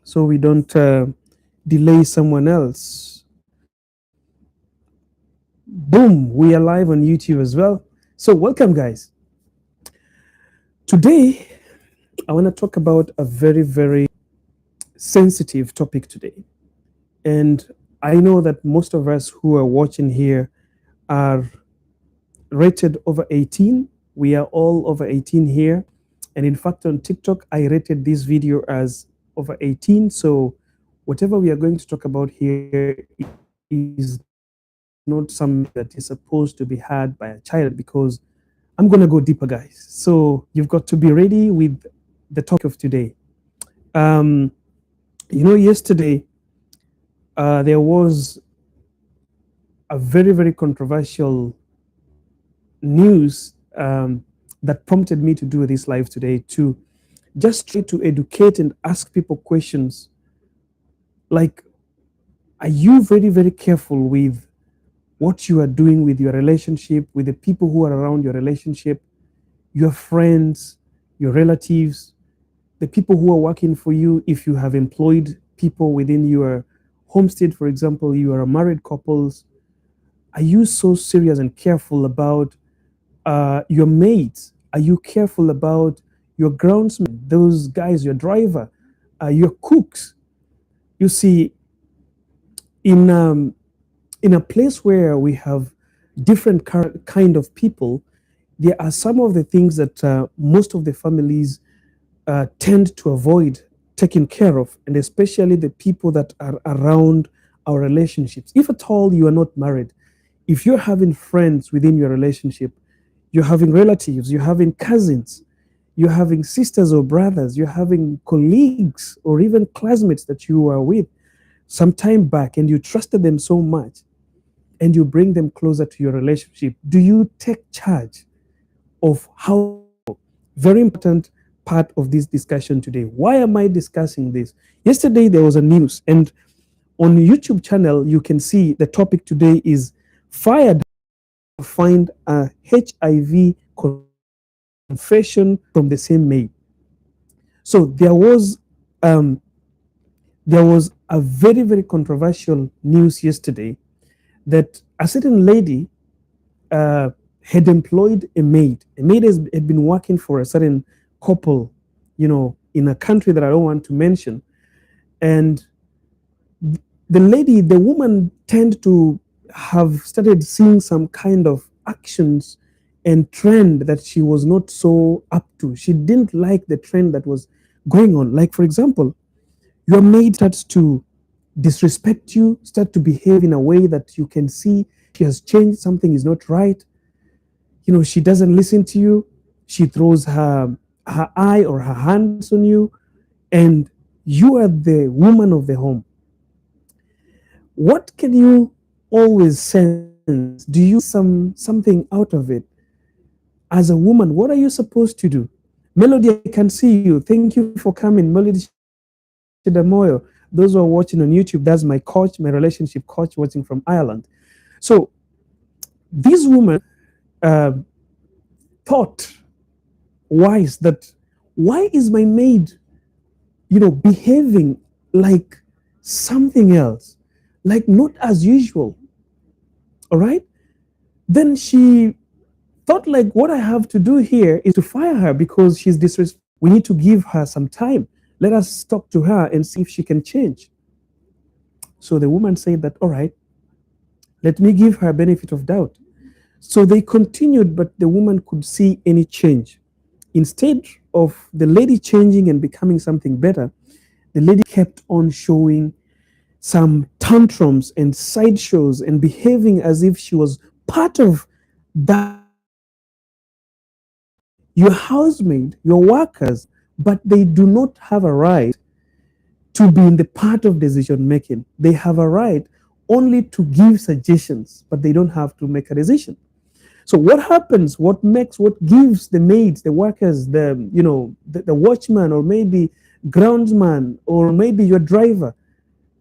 so we don't delay someone else. Boom, we are live on YouTube as well. So, welcome, guys. Today, I want to talk about a very, very sensitive topic today. And I know that most of us who are watching here are rated over 18. We are all over 18 here. And in fact, on TikTok, I rated this video as over 18. So, whatever we are going to talk about here is not something that is supposed to be heard by a child because I'm going to go deeper, guys. So, you've got to be ready with the topic of today. Um, yesterday there was a very, very controversial news that prompted me to do this live today to just try to educate and ask people questions like, are you very, very careful with what you are doing with your relationship, with the people who are around your relationship, your friends, your relatives, the people who are working for you? If you have employed people within your homestead, for example, you are married couples, are you so serious and careful about your mates? Are you careful about your groundsmen, those guys, your driver, your cooks? You see, in in a place where we have different kind of people, there are some of the things that most of the families tend to avoid taking care of, and especially the people that are around our relationships. If at all you are not married, if you're having friends within your relationship, you're having relatives, you're having cousins, you're having sisters or brothers, you're having colleagues or even classmates that you were with some time back and you trusted them so much and you bring them closer to your relationship, do you take charge of how? Very important part of this discussion today. Why am I discussing this? Yesterday there was a news, and on YouTube channel you can see the topic today is fired to find a HIV confession from the same maid. So um, there was a very, very controversial news yesterday that a certain lady uh, had employed a maid. A maid had been working for a certain couple, in a country that I don't want to mention. And the woman tend to have started seeing some kind of actions and trend that she was not so up to. She didn't like the trend that was going on. Like, for example, your maid starts to disrespect you, start to behave in a way that you can see she has changed, something is not right. She doesn't listen to you. She throws her eye or her hands on you, and you are the woman of the home. What can you always sense? Do you something out of it? As a woman, what are you supposed to do? Melody, I can see you. Thank you for coming. Melody Chidamoyo. Those who are watching on YouTube, that's my coach, my relationship coach, watching from Ireland. So this woman uh, thought wise that, why is my maid, behaving like something else, like not as usual? All right. Then she thought, like, what I have to do here is to fire her because she's disrespectful. We need to give her some time. Let us talk to her and see if she can change. So the woman said that, all right, let me give her benefit of doubt. So they continued, but the woman could see any change. Instead of the lady changing and becoming something better, the lady kept on showing some tantrums and sideshows and behaving as if she was part of that your housemaid, your workers, but they do not have a right to be in the part of decision making. They have a right only to give suggestions, but they don't have to make a decision. So what happens? What gives the maids, the workers, the watchman, or maybe groundsman, or maybe your driver,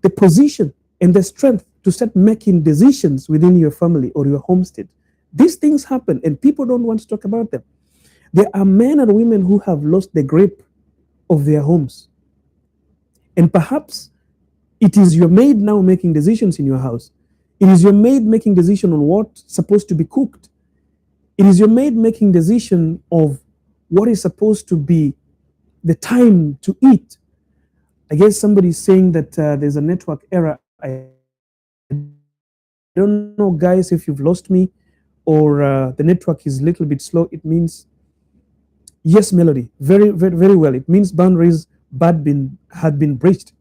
the position and the strength to start making decisions within your family or your homestead? These things happen, and people don't want to talk about them. There are men and women who have lost the grip of their homes. And perhaps it is your maid now making decisions in your house. It is your maid making decision on what's supposed to be cooked. It is your maid making decision of what is supposed to be the time to eat. I guess somebody is saying that there's a network error. I don't know, guys, if you've lost me or the network is a little bit slow. It means yes, Melody. Very, very, very well. It means boundaries had been breached.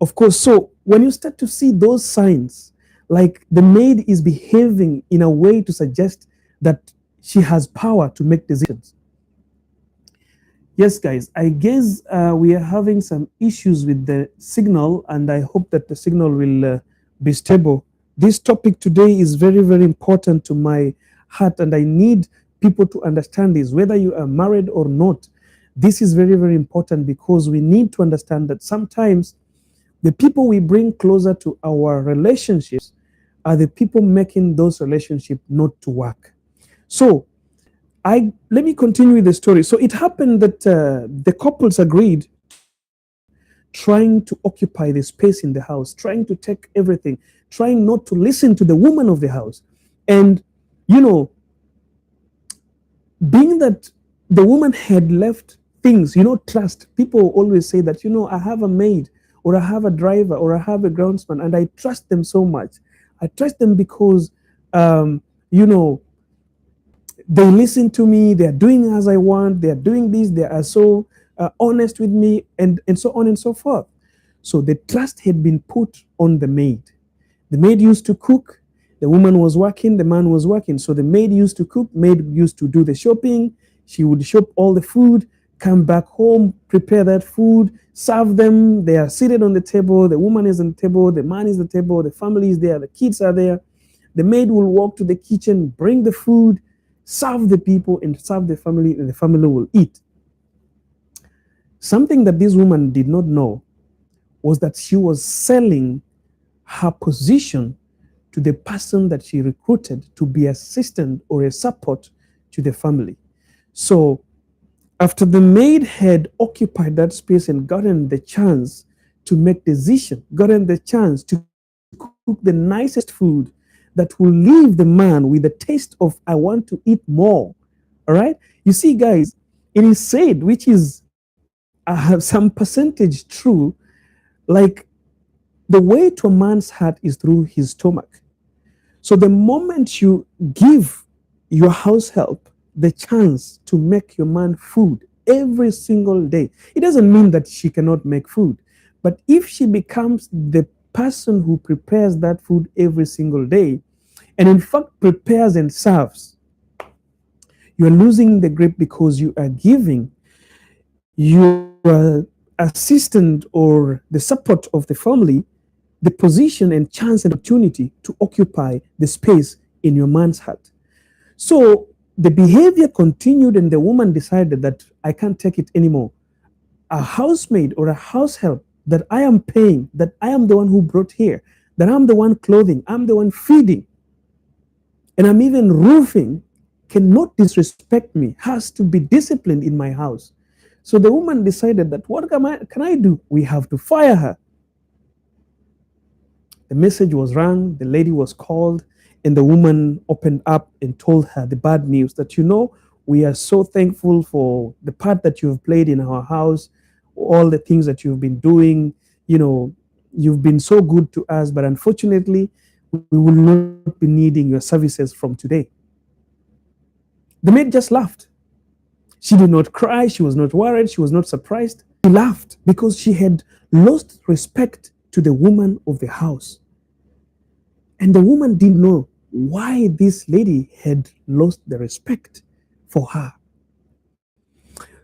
Of course. So when you start to see those signs, like the maid is behaving in a way to suggest that she has power to make decisions. Yes, guys, I guess we are having some issues with the signal, and I hope that the signal will be stable. This topic today is very, very important to my heart, and I need people to understand this, whether you are married or not. This is very, very important because we need to understand that sometimes the people we bring closer to our relationships are the people making those relationships not to work. So, let me continue with the story. So it happened that the couples agreed, trying to occupy the space in the house, trying to take everything, trying not to listen to the woman of the house. And you know, being that the woman had left things, trust. People always say that, I have a maid, or I have a driver, or I have a groundsman, and I trust them so much. I trust them because, you know, they listen to me, they're doing as I want, they're doing this, they are so honest with me, and so on and so forth. So the trust had been put on the maid. The maid used to cook, the woman was working, the man was working. So the maid used to cook, maid used to do the shopping, she would shop all the food, come back home, prepare that food, serve them. They are seated on the table, the woman is on the table, the man is on the table, the family is there, the kids are there. The maid will walk to the kitchen, bring the food, serve the people and serve the family, and the family will eat. Something that this woman did not know was that she was selling her position to the person that she recruited to be assistant or a support to the family. So after the maid had occupied that space and gotten the chance to make decision, gotten the chance to cook the nicest food that will leave the man with the taste of I want to eat more. All right? You see, guys, it is said, which is some percentage true, like the way to a man's heart is through his stomach. So the moment you give your house help the chance to make your man food every single day, it doesn't mean that she cannot make food. But if she becomes the person who prepares that food every single day, and in fact prepares and serves, you are losing the grip because you are giving your assistant or the support of the family the position and chance and opportunity to occupy the space in your man's heart. So the behavior continued, and the woman decided that I can't take it anymore. A housemaid or a house help that I am paying, that I am the one who brought here, that I'm the one clothing, I'm the one feeding, and I'm even roofing, cannot disrespect me, has to be disciplined in my house. So the woman decided that what can I do? We have to fire her. The message was rang, the lady was called, and the woman opened up and told her the bad news that, we are so thankful for the part that you've played in our house, all the things that you've been doing. You've been so good to us, but unfortunately, we will not be needing your services from today. The maid just laughed. She did not cry, she was not worried, she was not surprised. She laughed because she had lost respect to the woman of the house. And the woman didn't know why this lady had lost the respect for her.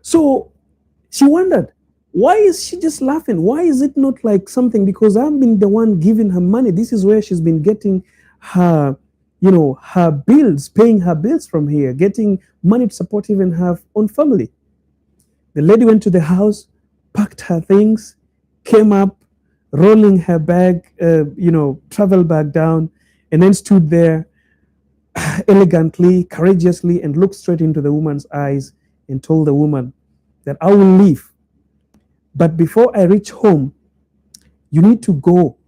So she wondered, why is she just laughing? Why is it not like something? Because I've been the one giving her money. This is where she's been getting her, her bills, paying her bills from here, getting money to support even her own family. The lady went to the house, packed her things, came up, rolling her bag, travel bag down, and then stood there elegantly, courageously, and looked straight into the woman's eyes and told the woman that I will leave. But before I reach home, You need to go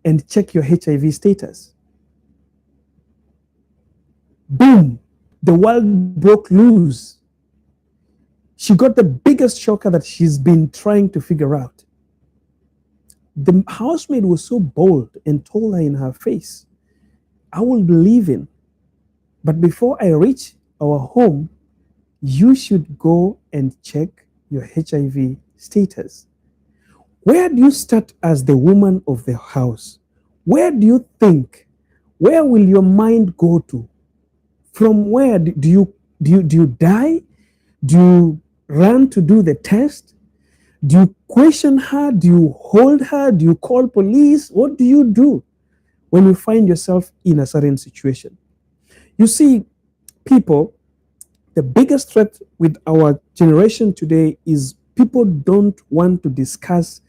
and check your HIV status. Boom, the world broke loose. She got the biggest shocker that she's been trying to figure out. The housemaid was so bold and told her in her face, I will be leaving, but before I reach our home, you should go and check your HIV status. Where do you start as the woman of the house? Where do you think? Where will your mind go to? From where do you die? Do you run to do the test? Do you question her? Do you hold her? Do you call police? What do you do when you find yourself in a certain situation? You see, people, the biggest threat with our generation today is people don't want to discuss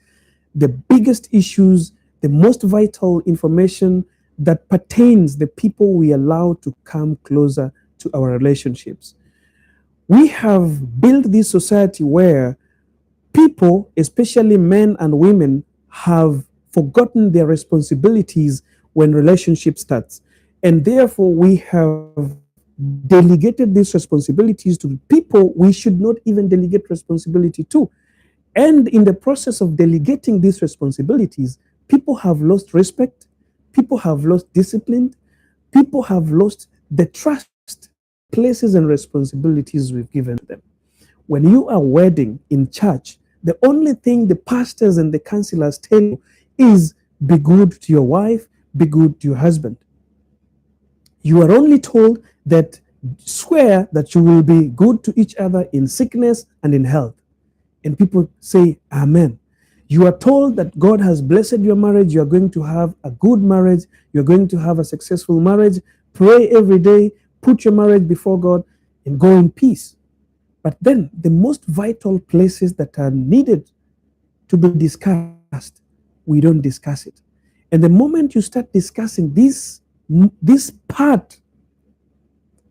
the biggest issues, the most vital information that pertains the people we allow to come closer to our relationships. We have built this society where people, especially men and women, have forgotten their responsibilities when relationship starts. And therefore, we have delegated these responsibilities to people we should not even delegate responsibility to. And in the process of delegating these responsibilities, people have lost respect, people have lost discipline, people have lost the trust, places, and responsibilities we've given them. When you are wedding in church, the only thing the pastors and the counselors tell you is be good to your wife, be good to your husband. You are only told that swear that you will be good to each other in sickness and in health. And people say, Amen. You are told that God has blessed your marriage. You are going to have a good marriage. You're going to have a successful marriage. Pray every day. Put your marriage before God and go in peace. But then the most vital places that are needed to be discussed, we don't discuss it. And the moment you start discussing this part,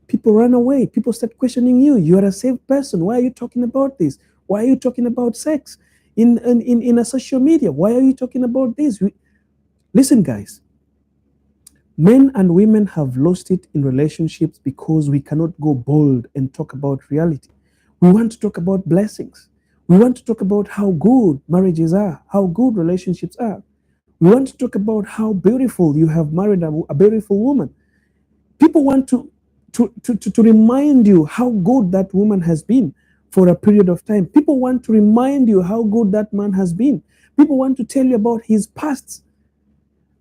people run away. People start questioning you. You are a saved person. Why are you talking about this? Why are you talking about sex in a social media? Why are you talking about this? Listen, guys. Men and women have lost it in relationships because we cannot go bold and talk about reality. We want to talk about blessings. We want to talk about how good marriages are, how good relationships are. We want to talk about how beautiful you have married a beautiful woman. People want to remind you how good that woman has been for a period of time. People want to remind you how good that man has been. People want to tell you about his past,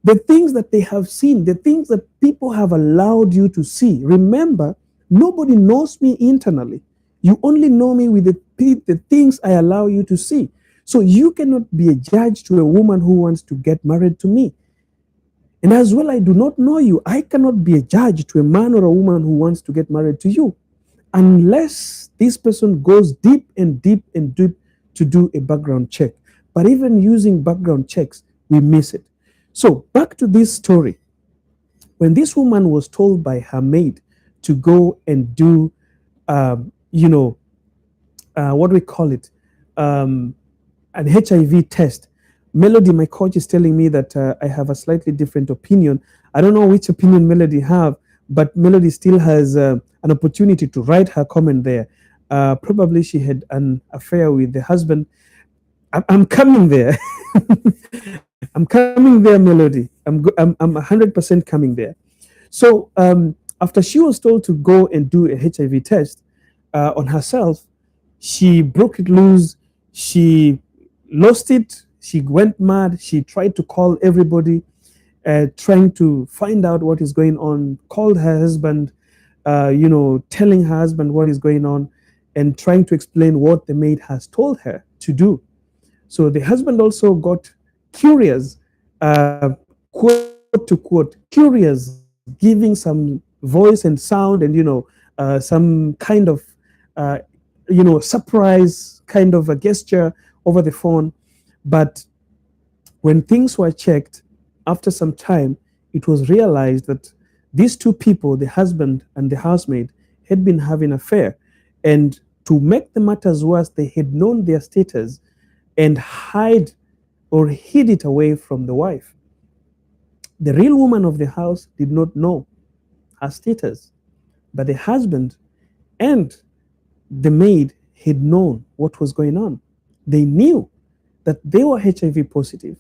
the things that they have seen, the things that people have allowed you to see. Remember, nobody knows me internally. You only know me with the things I allow you to see. So you cannot be a judge to a woman who wants to get married to me. And as well, I do not know you. I cannot be a judge to a man or a woman who wants to get married to you, unless this person goes deep and deep and deep to do a background check. But even using background checks, we miss it. So back to this story. When this woman was told by her maid to go and do, what do we call it, an HIV test, Melody, my coach, is telling me that I have a slightly different opinion. I don't know which opinion Melody have, but Melody still has an opportunity to write her comment there. Probably she had an affair with the husband. I'm coming there. I'm coming there, Melody. I'm 100% coming there. So after she was told to go and do a HIV test on herself, she broke it loose. She lost it. She went mad. She tried to call everybody, trying to find out what is going on. Called her husband, telling her husband what is going on, and trying to explain what the maid has told her to do. So the husband also got curious, quote to quote, curious, giving some voice and sound and, some kind of, surprise kind of a gesture over the phone. But when things were checked, after some time, it was realized that these two people, the husband and the housemaid, had been having an affair. And to make the matters worse, they had known their status and hide or hid it away from the wife. The real woman of the house did not know her status, but the husband and the maid had known what was going on. They knew that they were HIV positive,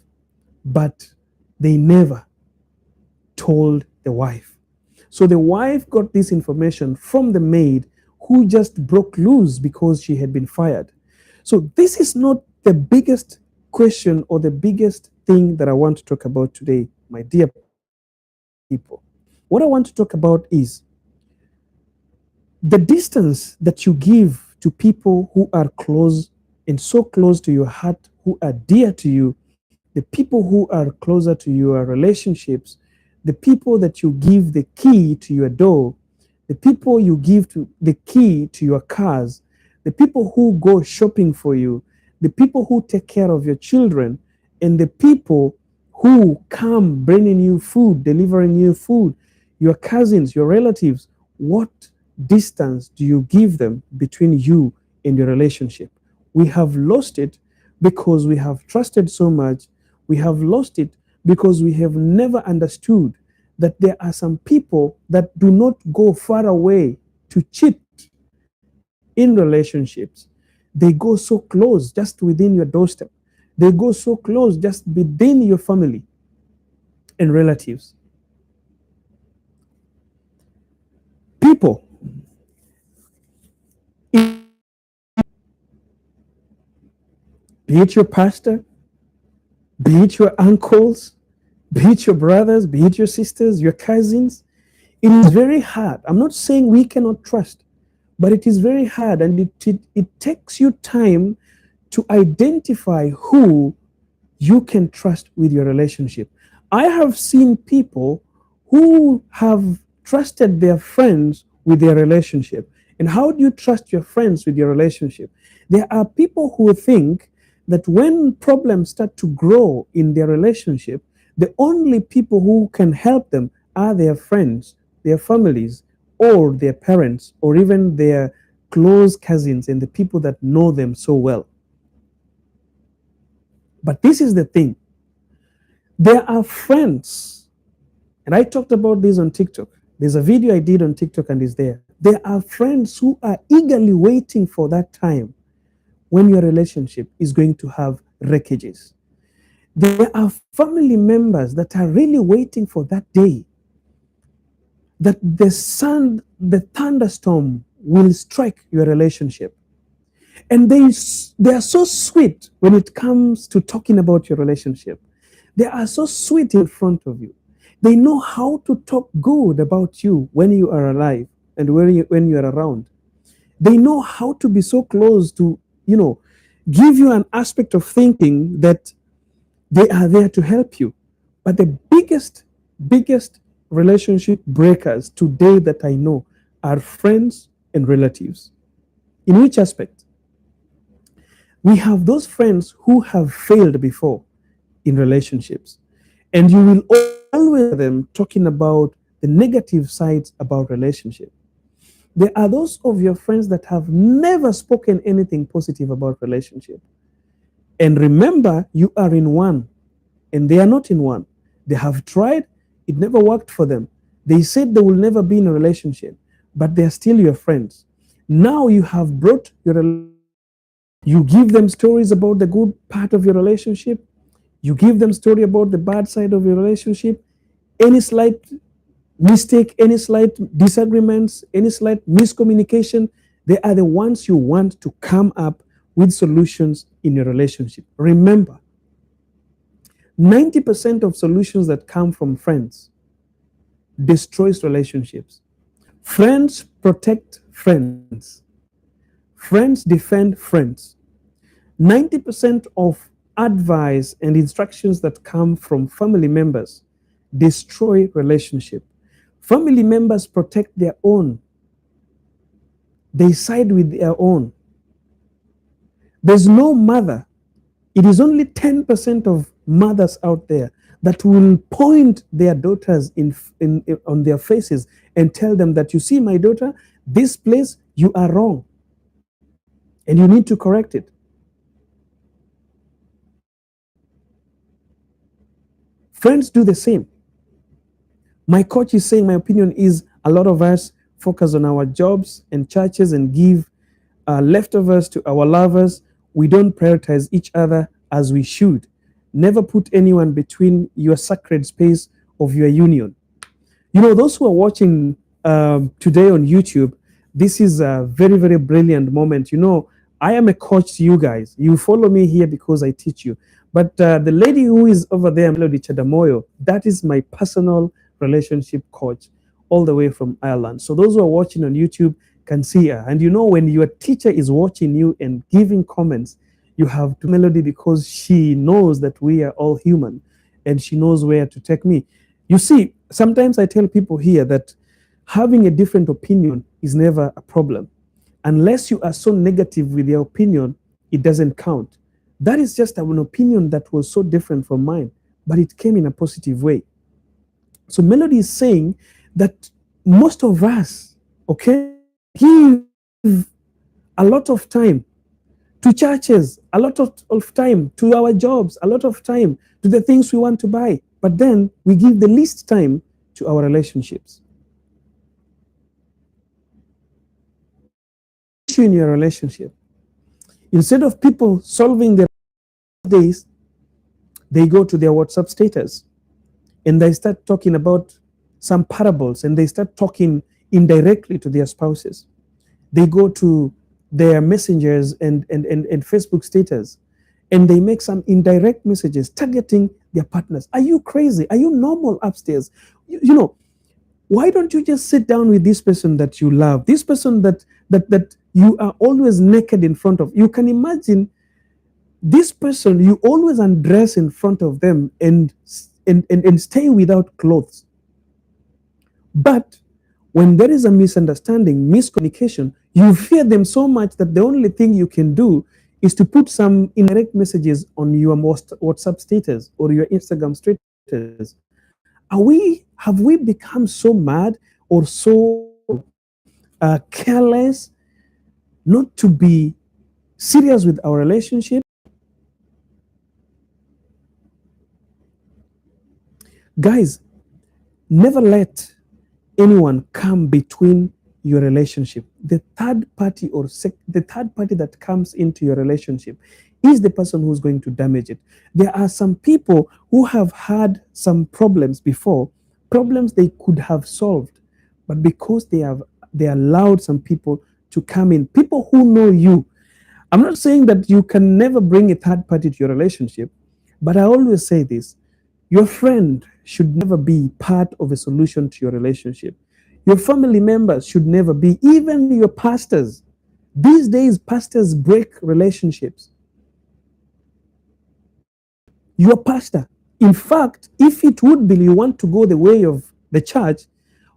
but they never told the wife. So the wife got this information from the maid who just broke loose because she had been fired. So this is not the biggest question or the biggest thing that I want to talk about today, my dear people. What I want to talk about is the distance that you give to people who are close and so close to your heart, who are dear to you, the people who are closer to your relationships, the people that you give the key to your door, the people you give to the key to your cars, the people who go shopping for you, the people who take care of your children, and the people who come bringing you food, delivering you food, your cousins, your relatives. What distance do you give them between you and your relationship? We have lost it because we have trusted so much. We have lost it because we have never understood that there are some people that do not go far away to cheat in relationships. They go so close just within your doorstep. They go so close just within your family and relatives. People, be it your pastor, be it your uncles, be it your brothers, be it your sisters, your cousins, it is very hard. I'm not saying we cannot trust, but it is very hard, and it takes you time to identify who you can trust with your relationship. I have seen people who have trusted their friends with their relationship. And how do you trust your friends with your relationship? There are people who think that when problems start to grow in their relationship, the only people who can help them are their friends, their families, or their parents, or even their close cousins and the people that know them so well. But this is the thing, there are friends, and I talked about this on TikTok. There's a video I did on TikTok and it's there. There are friends who are eagerly waiting for that time when your relationship is going to have wreckages. There are family members that are really waiting for that day that the thunderstorm will strike your relationship. And they are so sweet when it comes to talking about your relationship. They are so sweet in front of you. They know how to talk good about you when you are alive and when you are around. They know how to be so close to, give you an aspect of thinking that they are there to help you. But the biggest relationship breakers today that I know are friends and relatives. In which aspect? We have those friends who have failed before in relationships, and you will always hear them talking about the negative sides about relationship. There are those of your friends that have never spoken anything positive about relationship. And remember, you are in one and they are not in one. They have tried, it never worked for them. They said they will never be in a relationship, but they are still your friends. Now you have brought your relationship. You give them stories about the good part of your relationship. You give them story about the bad side of your relationship. Any slight mistake, any slight disagreements, any slight miscommunication, they are the ones you want to come up with solutions in your relationship. Remember, 90% of solutions that come from friends destroys relationships. Friends protect friends. Friends defend friends. 90% of advice and instructions that come from family members destroy relationship. Family members protect their own. They side with their own. There's no mother. It is only 10% of mothers out there that will point their daughters on their faces and tell them that, you see, my daughter, this place, you are wrong. And you need to correct it. Friends do the same. My coach is saying, my opinion is a lot of us focus on our jobs and churches and give leftovers to our lovers. We don't prioritize each other as we should. Never put anyone between your sacred space of your union. You know, those who are watching today on YouTube, this is a very, very brilliant moment. You know, I am a coach to you guys. You follow me here because I teach you. But the lady who is over there, Melody Chadamoyo, that is my personal relationship coach, all the way from Ireland. So those who are watching on YouTube can see her. And you know, when your teacher is watching you and giving comments, you have to Melody because she knows that we are all human and she knows where to take me. You see, sometimes I tell people here that having a different opinion is never a problem. Unless you are so negative with your opinion, it doesn't count. That is just an opinion that was so different from mine, but it came in a positive way. So Melody is saying that most of us, okay, give a lot of time to churches, a lot of time to our jobs, a lot of time to the things we want to buy. But then we give the least time to our relationships. Issue in your relationship. Instead of people solving their days, they go to their WhatsApp status and they start talking about some parables and they start talking indirectly to their spouses. They go to their messengers and Facebook status and they make some indirect messages targeting their partners. Are you crazy? Are you normal upstairs? You know, why don't you just sit down with this person that you love, this person that you are always naked in front of? You can imagine this person you always undress in front of them and stay without clothes. But when there is a misunderstanding, miscommunication, you fear them so much that the only thing you can do is to put some indirect messages on your WhatsApp status or your Instagram status. Have we become so mad or so careless not to be serious with our relationship? Guys, never let anyone come between your relationship. The third party the third party that comes into your relationship is the person who's going to damage it. There are some people who have had some problems before, problems they could have solved, but because they allowed some people to come in, people who know you. I'm not saying that you can never bring a third party to your relationship, but I always say this: your friend should never be part of a solution to your relationship. Your family members should never be, even your pastors. These days, pastors break relationships. Your pastor. In fact, if it would be you want to go the way of the church,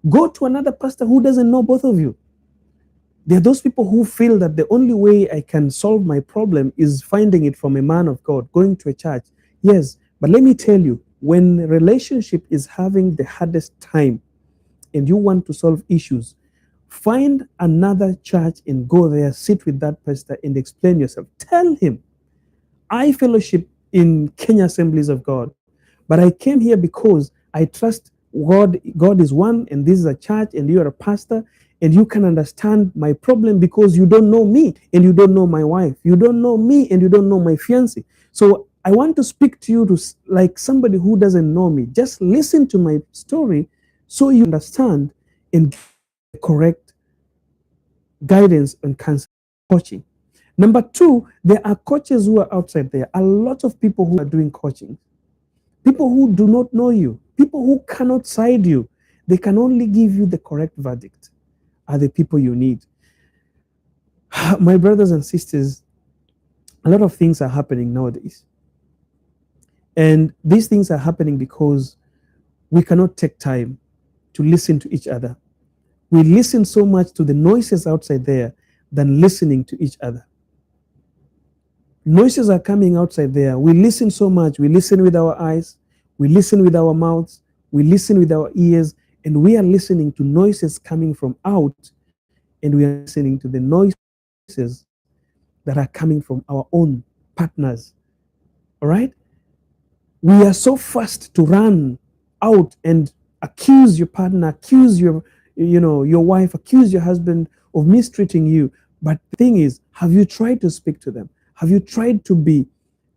go to another pastor who doesn't know both of you. There are those people who feel that the only way I can solve my problem is finding it from a man of God, going to a church. Yes, but let me tell you, when a relationship is having the hardest time and you want to solve issues, find another church and go there, sit with that pastor and explain yourself. Tell him, I fellowship in Kenya Assemblies of God, but I came here because I trust God. God is one, and this is a church, and you're a pastor, and you can understand my problem because you don't know me, and you don't know my wife. You don't know me, and you don't know my fiancé. So I want to speak to you like somebody who doesn't know me. Just listen to my story so you understand and get the correct guidance and coaching. Number two, there are coaches who are outside there. A lot of people who are doing coaching, people who do not know you, people who cannot side you. They can only give you the correct verdict, are the people you need. My brothers and sisters, a lot of things are happening nowadays. And these things are happening because we cannot take time to listen to each other. We listen so much to the noises outside there than listening to each other. Noises are coming outside there. We listen so much. We listen with our eyes, we listen with our mouths, we listen with our ears, and we are listening to noises coming from out, and we are listening to the noises that are coming from our own partners. All right? We are so fast to run out and accuse your partner, accuse your wife, accuse your husband of mistreating you. But the thing is, have you tried to speak to them? Have you tried to be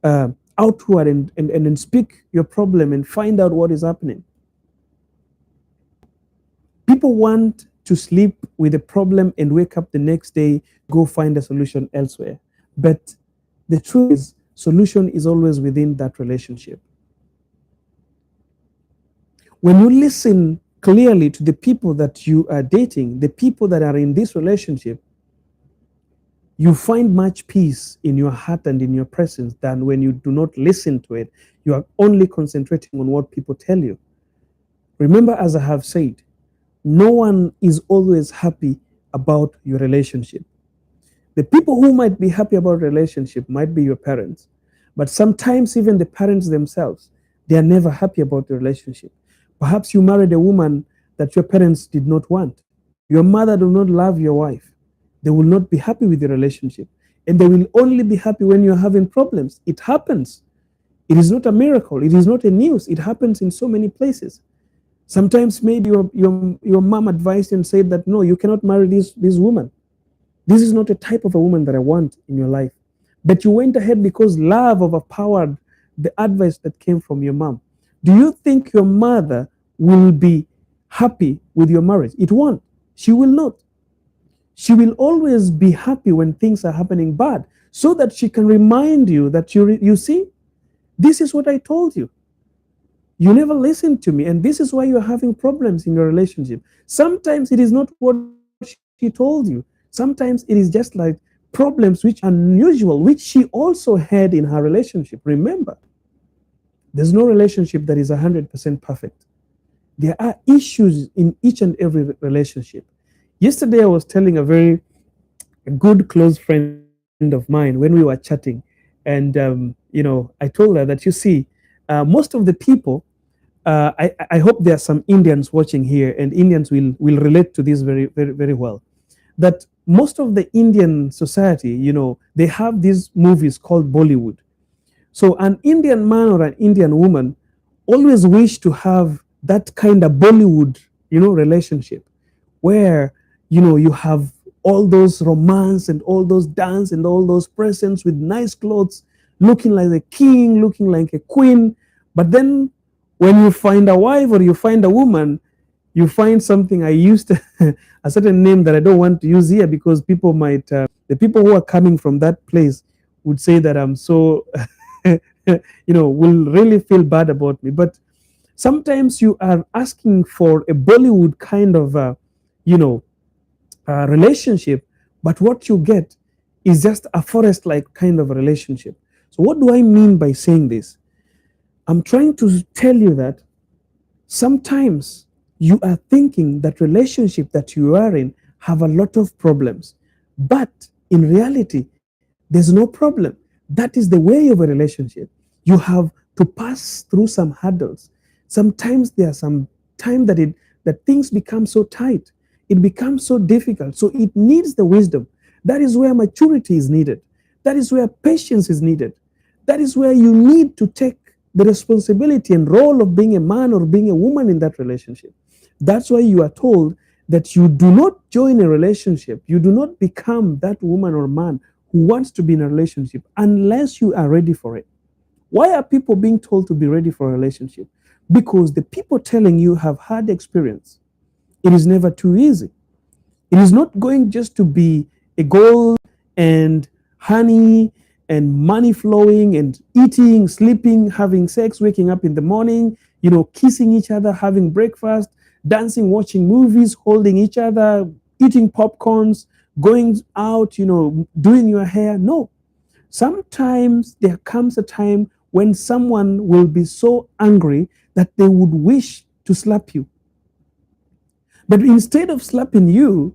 uh, outward and speak your problem and find out what is happening? People want to sleep with a problem and wake up the next day, go find a solution elsewhere. But the truth is, solution is always within that relationship. When you listen clearly to the people that you are dating, the people that are in this relationship, you find much peace in your heart and in your presence than when you do not listen to it. You are only concentrating on what people tell you. Remember, as I have said, no one is always happy about your relationship. The people who might be happy about relationship might be your parents, but sometimes even the parents themselves, they are never happy about the relationship. Perhaps you married a woman that your parents did not want. Your mother do not love your wife. They will not be happy with the relationship, and they will only be happy when you're having problems. It happens. It is not a miracle. It is not a news. It happens in so many places. Sometimes maybe your mom advised you and said that no, you cannot marry this woman. This is not a type of a woman that I want in your life. But you went ahead because love overpowered the advice that came from your mom. Do you think your mother will be happy with your marriage? It won't. She will not. She will always be happy when things are happening bad, so that she can remind you that you see, this is what I told you. You never listened to me, and this is why you're having problems in your relationship. Sometimes it is not what she told you. Sometimes it is just like problems which are unusual, which she also had in her relationship. Remember, there's no relationship that is 100% perfect. There are issues in each and every relationship. Yesterday, I was telling a good close friend of mine when we were chatting, and I told her that most of the people. I hope there are some Indians watching here, and Indians will relate to this very very very well. That most of the Indian society, they have these movies called Bollywood. So an Indian man or an Indian woman always wish to have that kind of Bollywood, relationship where, you have all those romance and all those dance and all those presents with nice clothes, looking like a king, looking like a queen. But then when you find a wife or you find a woman, you find something. I used a certain name that I don't want to use here because people might, the people who are coming from that place would say that I'm so, will really feel bad about me. But sometimes you are asking for a Bollywood kind of, relationship, but what you get is just a forest like kind of a relationship. So, what do I mean by saying this? I'm trying to tell you that sometimes you are thinking that relationship that you are in have a lot of problems, but in reality, there's no problem. That is the way of a relationship. You have to pass through some hurdles. Sometimes there are some time that things become so tight. It becomes so difficult. So it needs the wisdom. That is where maturity is needed. That is where patience is needed. That is where you need to take the responsibility and role of being a man or being a woman in that relationship. That's why you are told that you do not join a relationship, you do not become that woman or man who wants to be in a relationship unless you are ready for it. Why are people being told to be ready for a relationship? Because the people telling you have had experience. It is never too easy. It is not going just to be a gold and honey and money flowing and eating, sleeping, having sex, waking up in the morning, kissing each other, having breakfast, dancing, watching movies, holding each other, eating popcorns, going out, doing your hair. No. Sometimes there comes a time when someone will be so angry that they would wish to slap you. But instead of slapping you,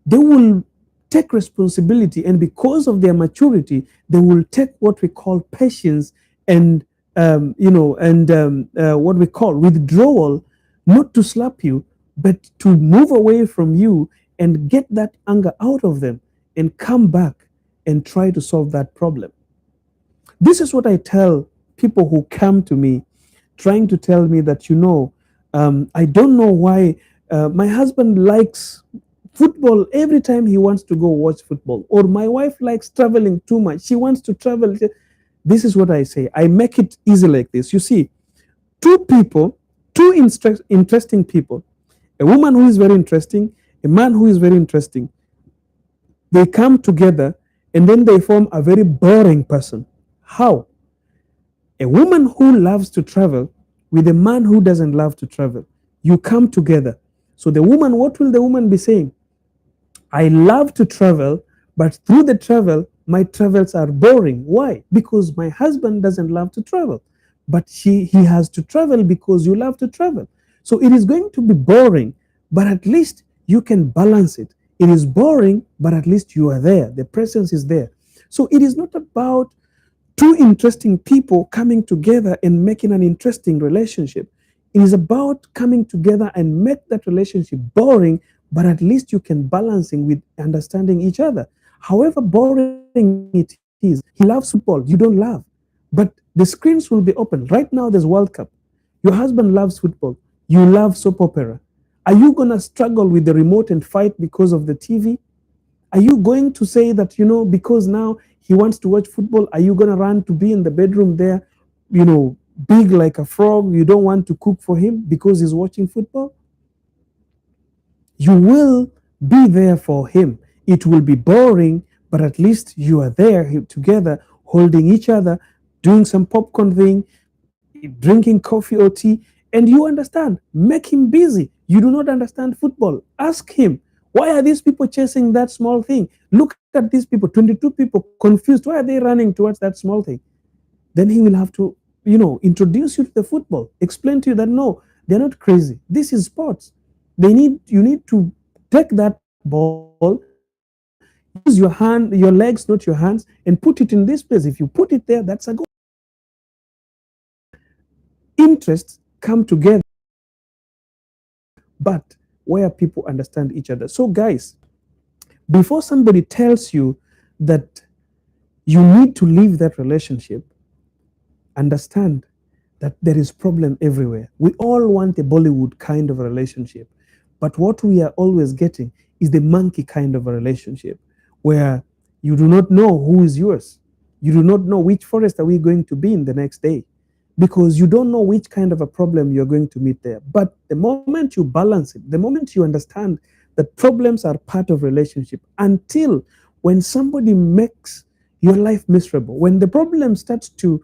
they will take responsibility, and because of their maturity, they will take what we call patience and what we call withdrawal, not to slap you, but to move away from you and get that anger out of them and come back and try to solve that problem. This is what I tell people who come to me trying to tell me that, I don't know why my husband likes football every time he wants to go watch football, or my wife likes traveling too much. She wants to travel. This is what I say. I make it easy like this. You see, two people, two interesting people, a woman who is very interesting, a man who is very interesting, they come together and then they form a very boring person. How? A woman who loves to travel with a man who doesn't love to travel. You come together. So the woman, what will the woman be saying? I love to travel, but through the travel, my travels are boring. Why? Because my husband doesn't love to travel, but he has to travel because you love to travel. So it is going to be boring, but at least you can balance it. It is boring, but at least you are there. The presence is there. So it is not about two interesting people coming together and making an interesting relationship. It is about coming together and make that relationship boring, but at least you can balancing with understanding each other. However boring it is, he loves football, you don't love, but the screens will be open. Right now, there's World Cup. Your husband loves football, you love soap opera. Are you gonna struggle with the remote and fight because of the TV? Are you going to say that, because now he wants to watch football, are you going to run to be in the bedroom there, big like a frog? You don't want to cook for him because he's watching football? You will be there for him. It will be boring, but at least you are there together, holding each other, doing some popcorn thing, drinking coffee or tea, and you understand. Make him busy. You do not understand football. Ask him, why are these people chasing that small thing? Look at these people, 22 people confused. Why are they running towards that small thing? Then he will have to, introduce you to the football, explain to you that no, they're not crazy. This is sports. You need to take that ball, use your legs, not your hands, and put it in this place. If you put it there, that's a goal. Interests come together, but where people understand each other. So, guys, before somebody tells you that you need to leave that relationship, understand that there is problem everywhere. We all want a Bollywood kind of a relationship, but what we are always getting is the monkey kind of a relationship where you do not know who is yours. You do not know which forest are we going to be in the next day, because you don't know which kind of a problem you're going to meet there. But the moment you balance it, the moment you understand that problems are part of relationship, until when somebody makes your life miserable, when the problem starts to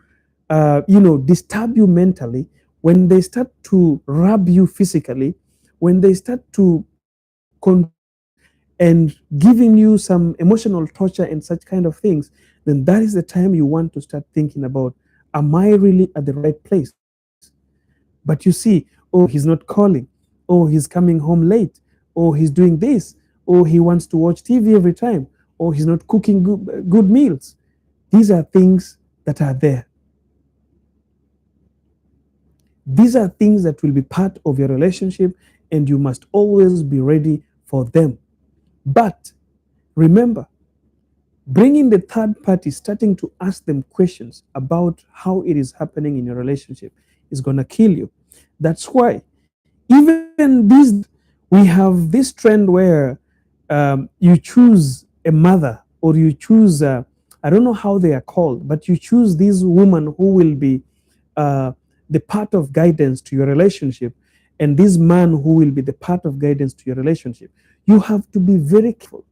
disturb you mentally, when they start to rub you physically, when they start to and giving you some emotional torture and such kind of things, then that is the time you want to start thinking about, am I really at the right place? But you see, oh, he's not calling, oh, he's coming home late, oh, he's doing this, oh, he wants to watch TV every time, or he's not cooking good meals. These are things that are there. These are things that will be part of your relationship, and you must always be ready for them. But remember, bringing the third party, starting to ask them questions about how it is happening in your relationship, is going to kill you. That's why, even we have this trend where you choose a mother, or you choose, I don't know how they are called, but you choose this woman who will be uh, the part of guidance to your relationship, and this man who will be the part of guidance to your relationship. You have to be very careful,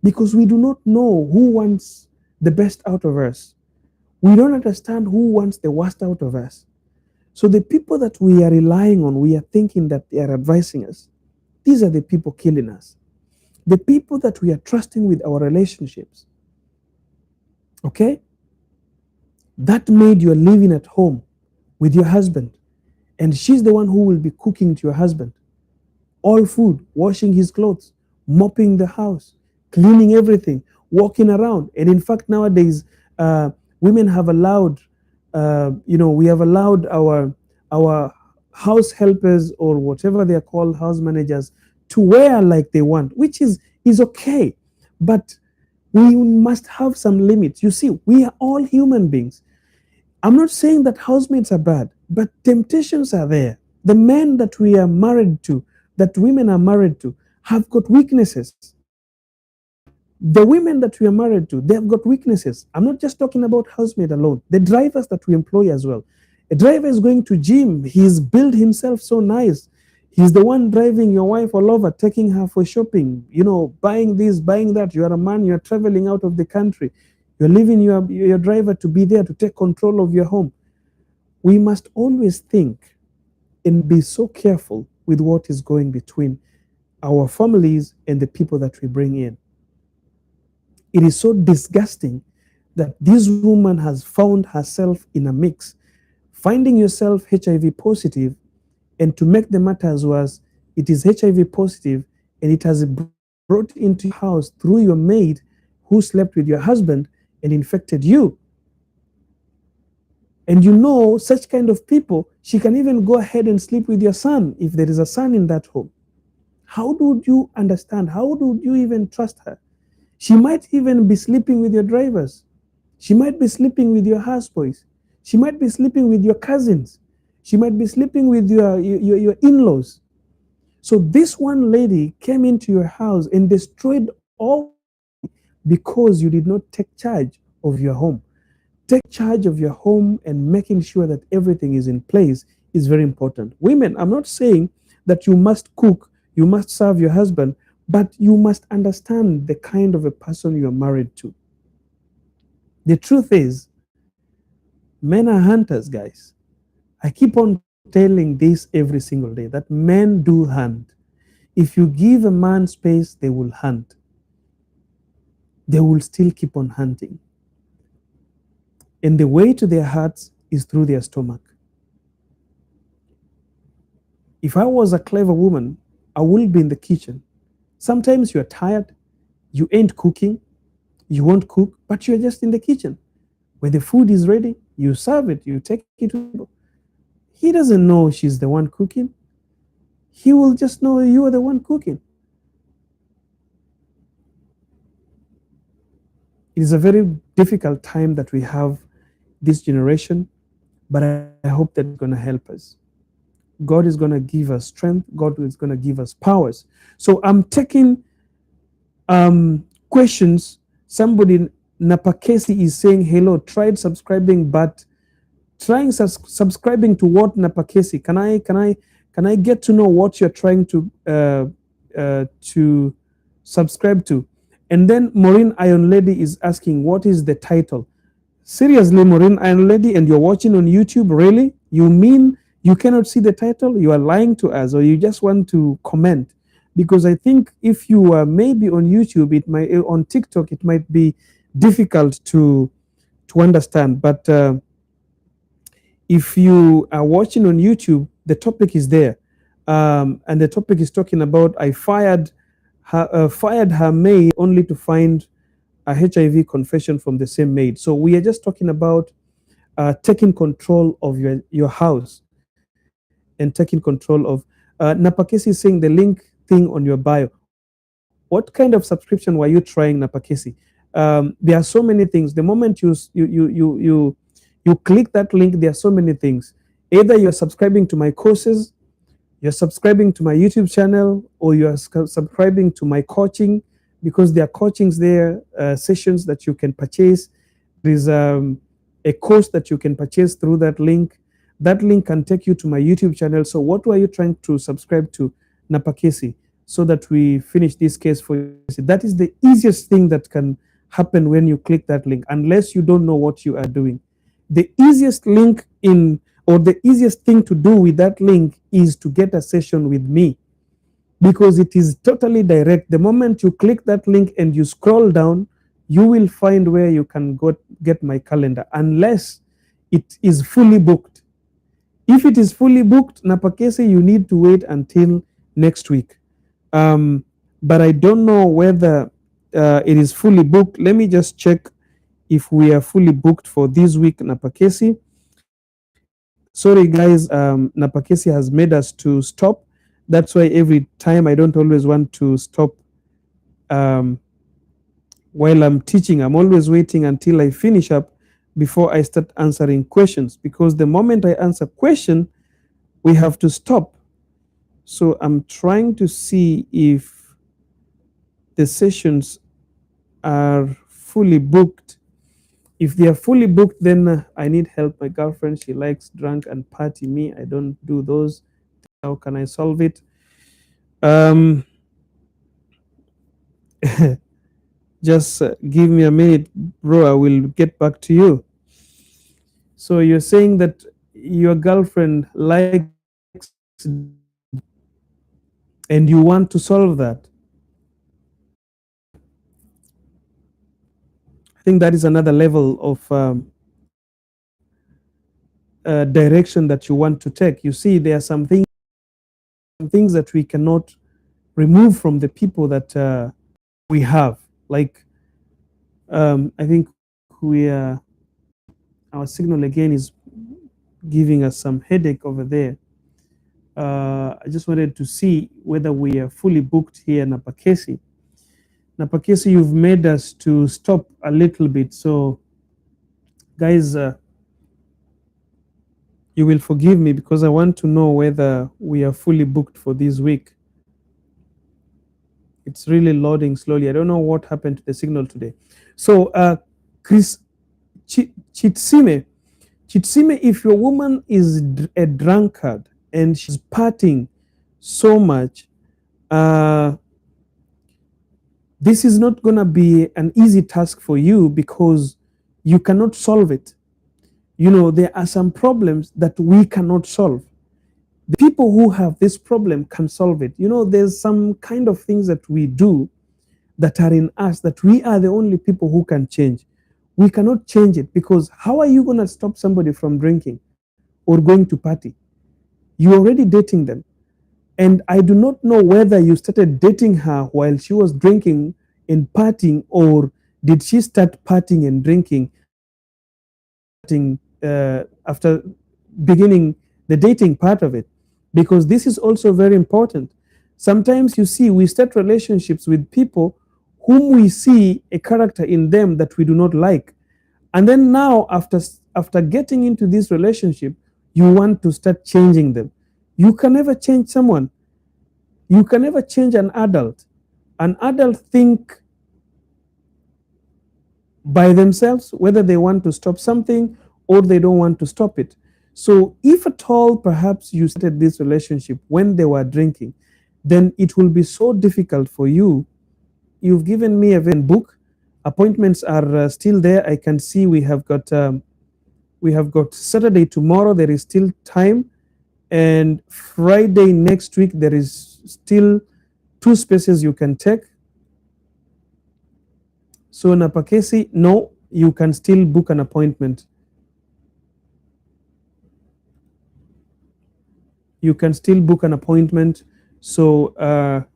because we do not know who wants the best out of us. We don't understand who wants the worst out of us. So the people that we are relying on, we are thinking that they are advising us. These are the people killing us. The people that we are trusting with our relationships. Okay? That maid you're living at home with your husband, and she's the one who will be cooking to your husband. All food, washing his clothes, mopping the house, cleaning everything, walking around. And in fact, nowadays, women have allowed, we have allowed our house helpers, or whatever they are called, house managers, to wear like they want, which is okay. But we must have some limits. You see, we are all human beings. I'm not saying that housemates are bad, but temptations are there. The men that we are married to, that women are married to, have got weaknesses. The women that we are married to, they have got weaknesses. I'm not just talking about housemaid alone. The drivers that we employ as well. A driver is going to gym. He's built himself so nice. He's the one driving your wife all over, taking her for shopping, buying this, buying that. You are a man, you're traveling out of the country. You're leaving your driver to be there to take control of your home. We must always think and be so careful with what is going between our families and the people that we bring in. It is so disgusting that this woman has found herself in a mix, finding yourself HIV positive, and to make the matters worse, it is HIV positive and it has brought into your house through your maid who slept with your husband and infected you. And such kind of people, she can even go ahead and sleep with your son if there is a son in that home. How do you understand? How do you even trust her? She might even be sleeping with your drivers. She might be sleeping with your houseboys. She might be sleeping with your cousins. She might be sleeping with your in-laws. So this one lady came into your house and destroyed all the family because you did not take charge of your home. Take charge of your home and making sure that everything is in place is very important. Women, I'm not saying that you must cook, you must serve your husband, but you must understand the kind of a person you are married to. The truth is, men are hunters, guys. I keep on telling this every single day that men do hunt. If you give a man space, they will hunt. They will still keep on hunting. And the way to their hearts is through their stomach. If I was a clever woman, I would be in the kitchen. Sometimes you're tired, you ain't cooking, you won't cook, but you're just in the kitchen. When the food is ready, you serve it, you take it to the table. He doesn't know she's the one cooking. He will just know you are the one cooking. It is a very difficult time that we have this generation, but I hope that it's going to help us. God is going to give us strength. God is going to give us powers. So I'm taking questions. Somebody, Napakesi, is saying, hello, tried subscribing, but trying subscribing to what, Napakesi? Can I get to know what you're trying to subscribe to? And then Maureen Iron Lady is asking, what is the title? Seriously, Maureen Iron Lady, and you're watching on YouTube, really? You mean you cannot see the title? You are lying to us, or you just want to comment? Because I think if you are maybe on YouTube, it might, on TikTok, it might be difficult to understand. But if you are watching on YouTube, the topic is there, and the topic is talking about I fired her maid only to find a HIV confession from the same maid. So we are just talking about taking control of your house and taking control of. Napakesi is saying the link thing on your bio. What kind of subscription were you trying, Napakesi? There are so many things. The moment you click that link, there are so many things. Either you're subscribing to my courses, you're subscribing to my YouTube channel, or you're subscribing to my coaching, because there are coachings there, sessions that you can purchase. There is a course that you can purchase through that link. That link can take you to my YouTube channel. So what were you trying to subscribe to, Napakesi, so that we finish this case for you? That is the easiest thing that can happen when you click that link, unless you don't know what you are doing. The easiest link or the easiest thing to do with that link is to get a session with me, because it is totally direct. The moment you click that link and you scroll down, you will find where you can go get my calendar, unless it is fully booked. If it is fully booked, Napakesi, you need to wait until next week. But I don't know whether it is fully booked. Let me just check if we are fully booked for this week, Napakesi. Sorry, guys, Napakesi has made us to stop. That's why every time I don't always want to stop while I'm teaching. I'm always waiting until I finish up before I start answering questions, because the moment I answer question, we have to stop. So I'm trying to see if the sessions are fully booked. If they are fully booked, then I need help. My girlfriend, she likes drunk and party. Me, I don't do those. How can I solve it? Um, just give me a minute, bro. I will get back to you. So you're saying that your girlfriend likes and you want to solve that. I think that is another level of direction that you want to take. You see, there are some things that we cannot remove from the people that we have. Like, I think we our signal again is giving us some headache over there. I just wanted to see whether we are fully booked here in Napakesi. Napakesi, you've made us to stop a little bit. So, guys, you will forgive me because I want to know whether we are fully booked for this week. It's really loading slowly. I don't know what happened to the signal today. So, Chris Chitsime, if your woman is a drunkard and she's partying so much, this is not going to be an easy task for you because you cannot solve it. You know, there are some problems that we cannot solve. The people who have this problem can solve it. You know, there's some kind of things that we do that are in us that we are the only people who can change. We cannot change it because how are you going to stop somebody from drinking or going to party? You're already dating them. And I do not know whether you started dating her while she was drinking and partying, or did she start partying and drinking after beginning the dating part of it? Because this is also very important. Sometimes you see, we start relationships with people whom we see a character in them that we do not like. And then now, after getting into this relationship, you want to start changing them. You can never change someone. You can never change an adult. An adult think by themselves whether they want to stop something or they don't want to stop it. So if at all perhaps you started this relationship when they were drinking, then it will be so difficult for you. You've given me a book. Appointments are still there. I can see we have got Saturday tomorrow. There is still time, and Friday next week there is still 2 spaces you can take. So Napakesi, no, you can still book an appointment. You can still book an appointment. So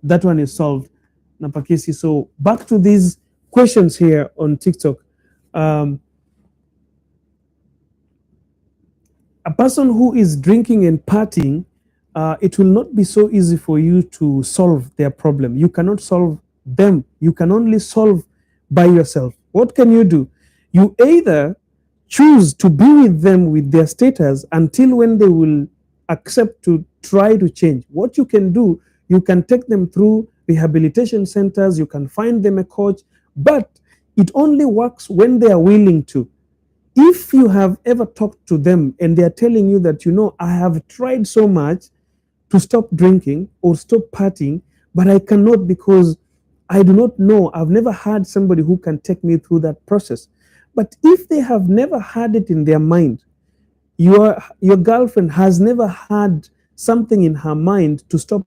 that one is solved, Napakesi. So back to these questions here on TikTok. A person who is drinking and partying, it will not be so easy for you to solve their problem. You cannot solve them. You can only solve by yourself. What can you do? You either choose to be with them with their status until when they will accept to try to change. What you can do, you can take them through rehabilitation centers, you can find them a coach, but it only works when they are willing to. If you have ever talked to them and they are telling you that, you know, I have tried so much to stop drinking or stop partying, but I cannot because I do not know, I've never had somebody who can take me through that process. But if they have never had it in their mind, your girlfriend has never had something in her mind to stop,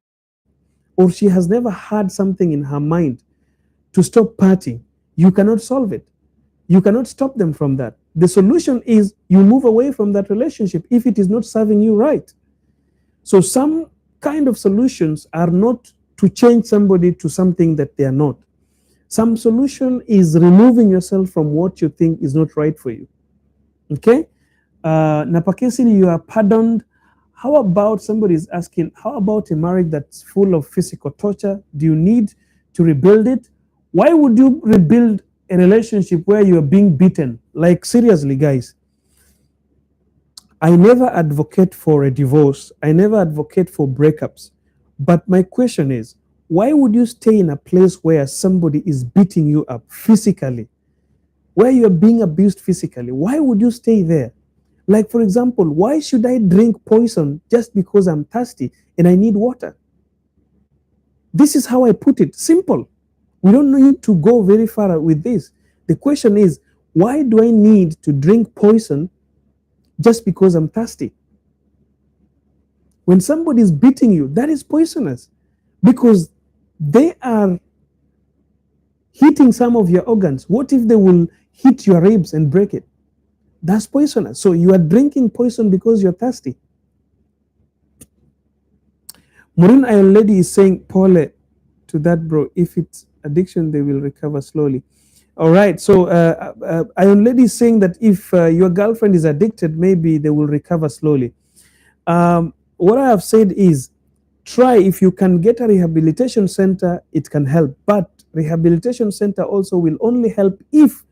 or she has never had something in her mind to stop partying, you cannot solve it. You cannot stop them from that. The solution is you move away from that relationship if it is not serving you right. So some kind of solutions are not to change somebody to something that they are not. Some solution is removing yourself from what you think is not right for you. Okay? Napakesi, you are pardoned. How about somebody is asking, how about a marriage that's full of physical torture? Do you need to rebuild it? Why would you rebuild a relationship where you are being beaten. Like, seriously, guys, I never advocate for a divorce. I never advocate for breakups. But my question is, why would you stay in a place where somebody is beating you up physically, where you're being abused physically? Why would you stay there? Like, for example, why should I drink poison just because I'm thirsty and I need water? This is how I put it. Simple. We don't need to go very far with this. The question is, why do I need to drink poison just because I'm thirsty? When somebody is beating you, that is poisonous because they are hitting some of your organs. What if they will hit your ribs and break it? That's poisonous. So you are drinking poison because you're thirsty. Maureen Iron Lady is saying, Paul, to that, bro, if it's addiction, they will recover slowly. All right. So Iron Lady is saying that if your girlfriend is addicted, maybe they will recover slowly. What I have said is, try, if you can get a rehabilitation center, it can help. But rehabilitation center also will only help if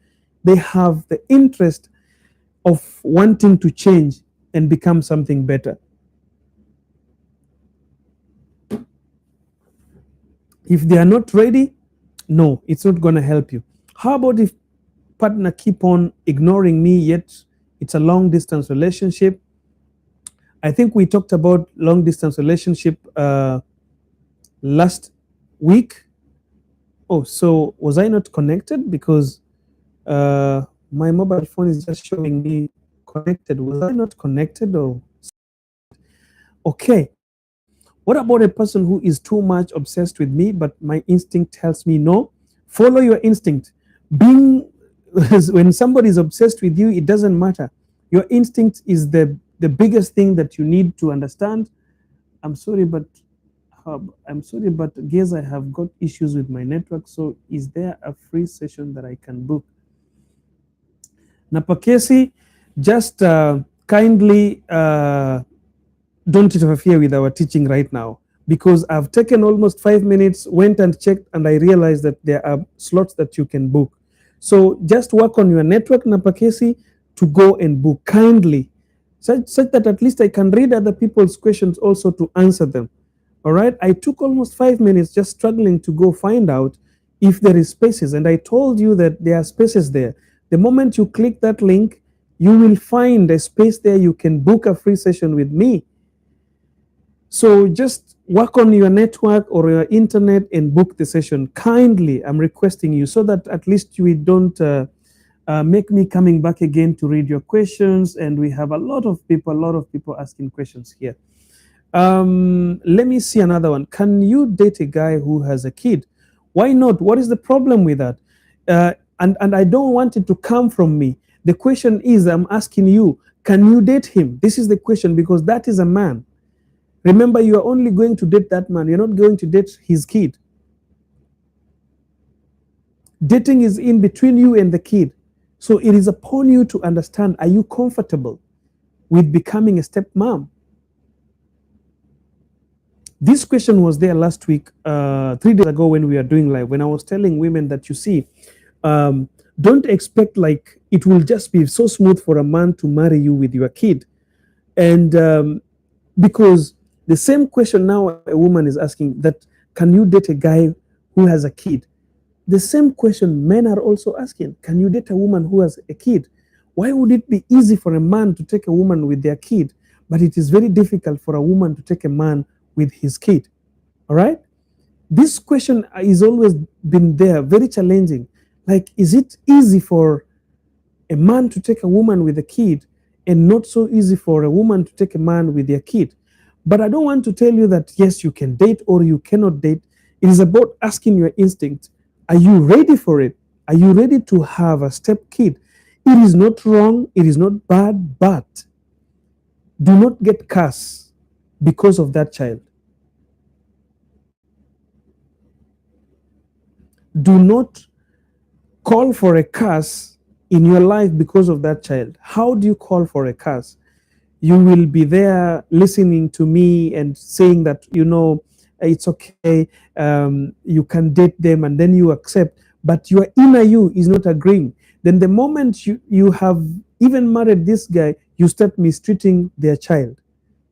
they have the interest of wanting to change and become something better. If they are not ready, no, it's not going to help you. How about if partner keep on ignoring me, yet it's a long distance relationship? I think we talked about long distance relationship last week. Oh, so was I not connected? Because my mobile phone is just showing me connected. Was I not connected? Or okay. What about a person who is too much obsessed with me, but my instinct tells me no? Follow your instinct. Being when somebody is obsessed with you, it doesn't matter. Your instinct is the biggest thing that you need to understand. I'm sorry, but guess I have got issues with my network. So is there a free session that I can book? Napakesi, just kindly don't interfere with our teaching right now, because I've taken almost 5 minutes, went and checked, and I realized that there are slots that you can book. So just work on your network, Napakesi, to go and book kindly, such that at least I can read other people's questions also to answer them. All right. I took almost 5 minutes just struggling to go find out if there is spaces. And I told you that there are spaces there. The moment you click that link, you will find a space there. You can book a free session with me. So just work on your network or your internet and book the session kindly. I'm requesting you, so that at least you don't make me coming back again to read your questions. And we have a lot of people asking questions here. Let me see another one. Can you date a guy who has a kid? Why not? What is the problem with that? And I don't want it to come from me. The question is, I'm asking you, can you date him? This is the question, because that is a man. Remember, you are only going to date that man. You're not going to date his kid. Dating is in between you and the kid. So it is upon you to understand, are you comfortable with becoming a stepmom? This question was there last week, 3 days ago when we were doing live, when I was telling women that, you see, don't expect like it will just be so smooth for a man to marry you with your kid. And because the same question now a woman is asking, that can you date a guy who has a kid? The same question men are also asking, can you date a woman who has a kid? Why would it be easy for a man to take a woman with their kid, but it is very difficult for a woman to take a man with his kid? All right. This question is always been there, very challenging. Like, is it easy for a man to take a woman with a kid and not so easy for a woman to take a man with their kid? But I don't want to tell you that, yes, you can date or you cannot date. It is about asking your instinct. Are you ready for it? Are you ready to have a step kid? It is not wrong. It is not bad, but do not get cursed because of that child. Do not call for a curse in your life because of that child. How do you call for a curse? You will be there listening to me and saying that, it's okay, you can date them, and then you accept. but your inner you is not agreeing. Then the moment you have even married this guy, you start mistreating their child,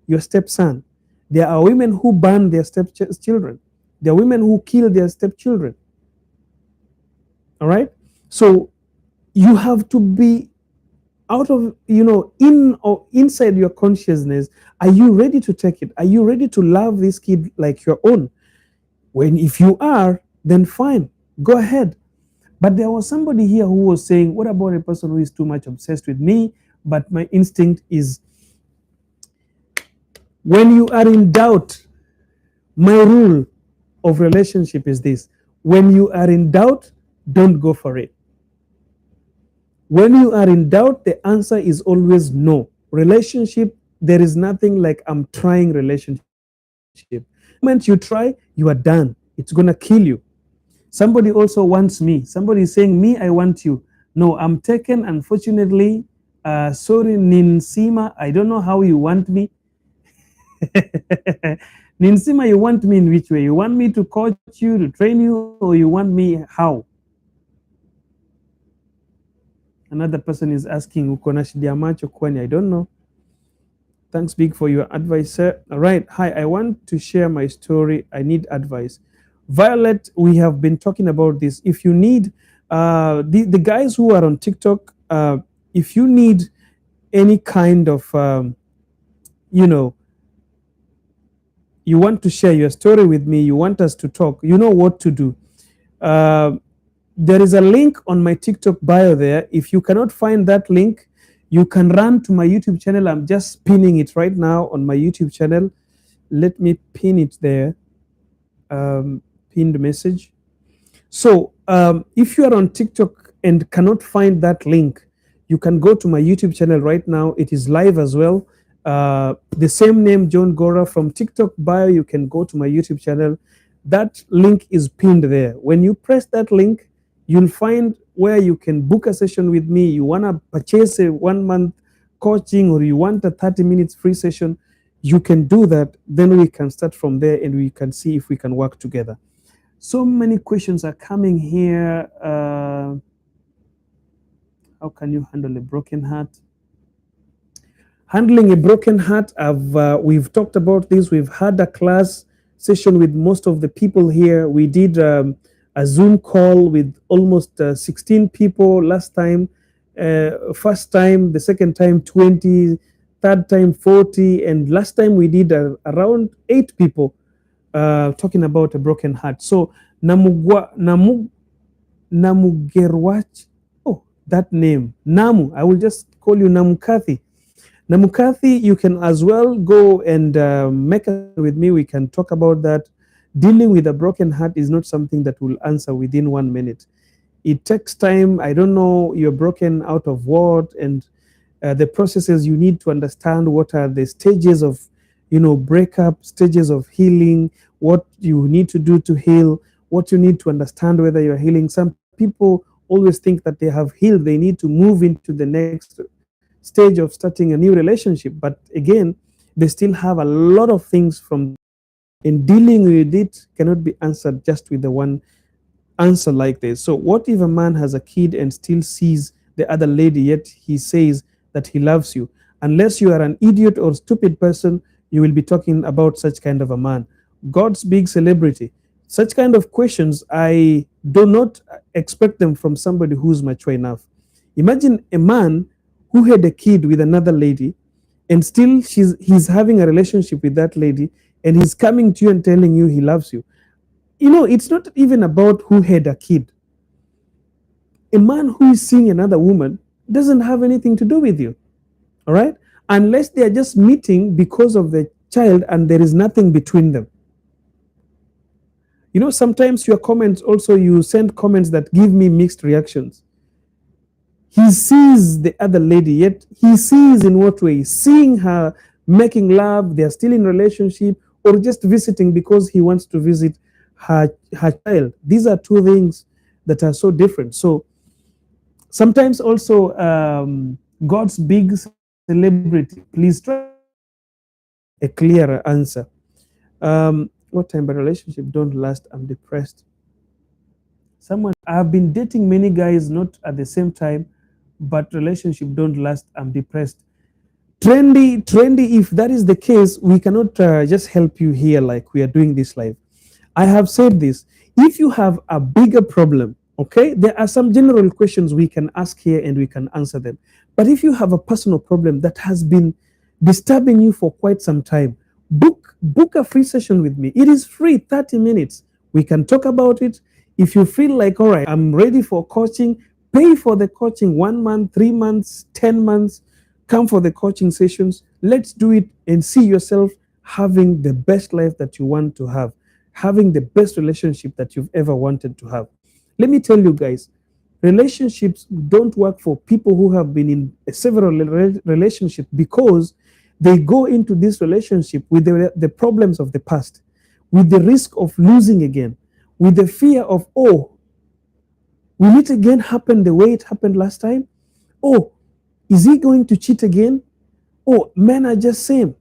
your stepson. There are women who burn their stepchildren. There are women who kill their stepchildren. All right. So you have to be out of, in or inside your consciousness. Are you ready to take it? Are you ready to love this kid like your own? When if you are, then fine, go ahead. But there was somebody here who was saying, what about a person who is too much obsessed with me? But my instinct is, when you are in doubt, my rule of relationship is this: when you are in doubt, don't go for it. When you are in doubt, the answer is always no. Relationship, there is nothing like I'm trying relationship. The moment you try, you are done. It's going to kill you. Somebody also wants me. Somebody is saying, me, I want you. No, I'm taken, unfortunately. Sorry, Ninsima, I don't know how you want me. Ninsima, you want me in which way? You want me to coach you, to train you, or you want me how? Another person is asking, uko na shida ya macho kwani? I don't know. Thanks big for your advice, sir. All right. Hi, I want to share my story. I need advice. Violet, we have been talking about this. If you need, the guys who are on TikTok, if you need any kind of, you know, you want to share your story with me, you want us to talk, you know what to do. Uh, there is a link on my TikTok bio there. If you cannot find that link, you can run to my YouTube channel. I'm just pinning it right now on my YouTube channel. Let me pin it there. Pinned message. So if you are on TikTok and cannot find that link, you can go to my YouTube channel right now. It is live as well. The same name, Johngora, from TikTok bio. You can go to my YouTube channel. That link is pinned there. When you press that link, you'll find where you can book a session with me. You want to purchase a 1 month coaching, or you want a 30 minutes free session, you can do that. Then we can start from there and we can see if we can work together. So many questions are coming here. How can you handle a broken heart? Handling a broken heart, we've talked about this. We've had a class session with most of the people here. We did a Zoom call with almost 16 people last time. First time, the second time 20, third time 40, and last time we did around 8 people talking about a broken heart. So Namugerwach, oh, that name, Namu, I will just call you Namukathi. Namukathi, you can as well go and make a session with me. We can talk about that. Dealing with a broken heart is not something that will answer within 1 minute. It takes time. I don't know you're broken out of what, and the processes you need to understand. What are the stages of, breakup, stages of healing, what you need to do to heal, what you need to understand whether you're healing. Some people always think that they have healed. They need to move into the next stage of starting a new relationship. But again, they still have a lot of things from the past, and dealing with it cannot be answered just with the one answer like this. So what if a man has a kid and still sees the other lady, yet he says that he loves you? Unless you are an idiot or stupid person, you will be talking about such kind of a man. God's big celebrity. Such kind of questions, I do not expect them from somebody who's mature enough. Imagine a man who had a kid with another lady, and still he's having a relationship with that lady, and he's coming to you and telling you he loves you. It's not even about who had a kid. A man who is seeing another woman doesn't have anything to do with you. All right? Unless they are just meeting because of the child and there is nothing between them. Sometimes your comments also, you send comments that give me mixed reactions. He sees the other lady, yet he sees in what way? Seeing her making love, they are still in relationship, or just visiting because he wants to visit her child. These are two things that are so different. So sometimes also, God's big celebrity, please try to give me a clearer answer. What time? But relationship don't last, I'm depressed. Someone, I've been dating many guys, not at the same time, but relationship don't last. I'm depressed. Trendy. If that is the case, we cannot just help you here like we are doing this live. I have said this. If you have a bigger problem, okay, there are some general questions we can ask here and we can answer them. But if you have a personal problem that has been disturbing you for quite some time, book a free session with me. It is free, 30 minutes. We can talk about it. If you feel like, all right, I'm ready for coaching, pay for the coaching 1 month, 3 months, 10 months. Come for the coaching sessions. Let's do it and see yourself having the best life that you want to have, having the best relationship that you've ever wanted to have. Let me tell you guys, relationships don't work for people who have been in several relationships because they go into this relationship with the problems of the past, with the risk of losing again, with the fear of, oh, will it again happen the way it happened last time? Oh, is he going to cheat again? Oh, men are just same.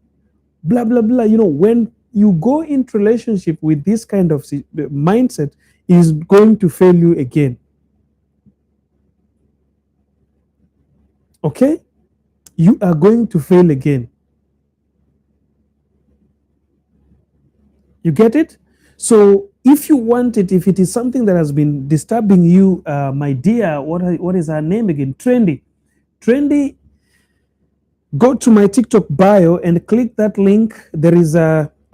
Blah, blah, blah. When you go into relationship with this kind of mindset, is going to fail you again. Okay? You are going to fail again. You get it? So if you want it, if it is something that has been disturbing you, my dear, what is her name again? Trendy, go to my TikTok bio and click that link. There is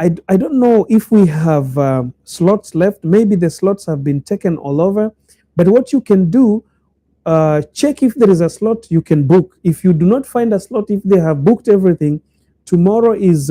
I don't know if we have slots left. Maybe the slots have been taken all over. But what you can do, check if there is a slot you can book. If you do not find a slot, if they have booked everything, tomorrow is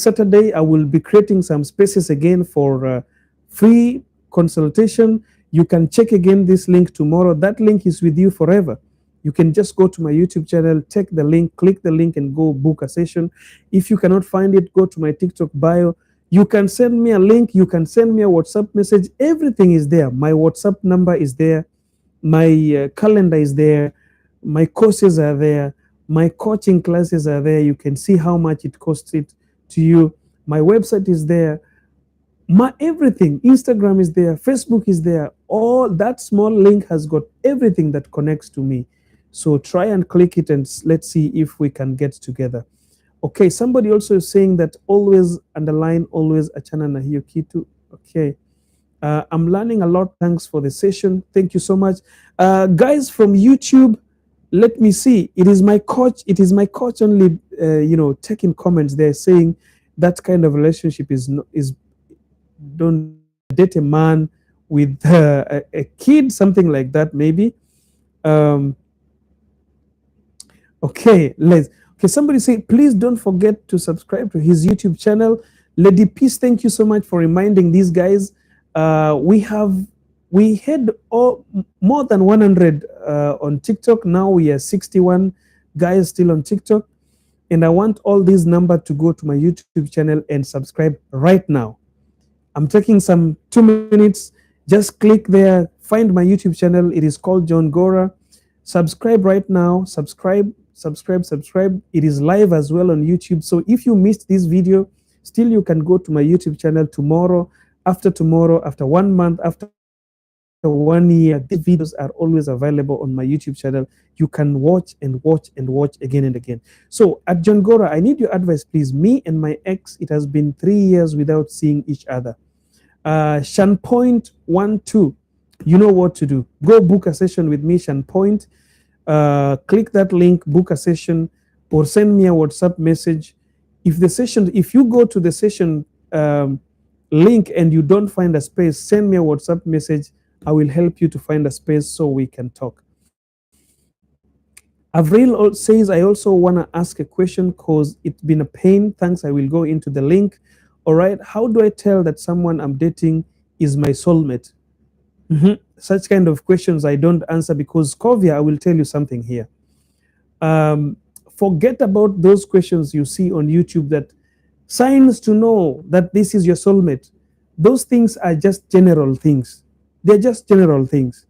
Saturday. I will be creating some spaces again for free consultation. You can check again this link tomorrow. That link is with you forever. You can just go to my YouTube channel, take the link, click the link, and go book a session. If you cannot find it, go to my TikTok bio. You can send me a link. You can send me a WhatsApp message. Everything is there. My WhatsApp number is there. My calendar is there. My courses are there. My coaching classes are there. You can see how much it costs it to you. My website is there. My everything. Instagram is there. Facebook is there. All that small link has got everything that connects to me. So try and click it and let's see if we can get together. Okay, somebody also is saying that always underline, always achana na hiyo kitu. Okay. I'm learning a lot. Thanks for the session. Thank you so much. Guys from YouTube, let me see. It is my coach only, taking comments. They're saying that kind of relationship is don't date a man with a kid, something like that, maybe. Okay, somebody say, please don't forget to subscribe to his YouTube channel. Lady Peace, thank you so much for reminding these guys. We had more than 100 on TikTok. Now we are 61 guys still on TikTok. And I want all these numbers to go to my YouTube channel and subscribe right now. I'm taking some 2 minutes. Just click there, find my YouTube channel. It is called Johngora. Subscribe right now. Subscribe. It is live as well on YouTube. So if you missed this video, still you can go to my YouTube channel tomorrow, after 1 month, after 1 year. These videos are always available on my YouTube channel. You can watch and watch and watch again and again. So at Johngora, I need your advice, please. Me and my ex, it has been 3 years without seeing each other. Shanpoint 12, you know what to do. Go book a session with me, Shanpoint. Click that link, book a session, or send me a WhatsApp message. If you go to the session link and you don't find a space, send me a WhatsApp message. I will help you to find a space so we can talk. Avril says, I also want to ask a question because it's been a pain. Thanks, I will go into the link. All right, how do I tell that someone I'm dating is my soulmate? Such kind of questions I don't answer because, Kovia, I will tell you something here. Forget about those questions you see on YouTube, that signs to know that this is your soulmate. Those things are just general things. They're just general things.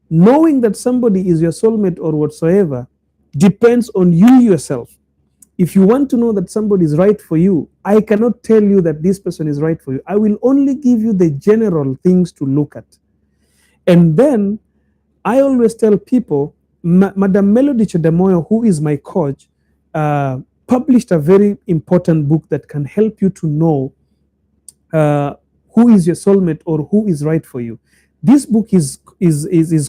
Knowing that somebody is your soulmate or whatsoever depends on you yourself. If you want to know that somebody is right for you, I cannot tell you that this person is right for you. I will only give you the general things to look at. And then I always tell people, Madam Melody Chedamoyo, who is my coach, published a very important book that can help you to know uh, who is your soulmate or who is right for you. This book is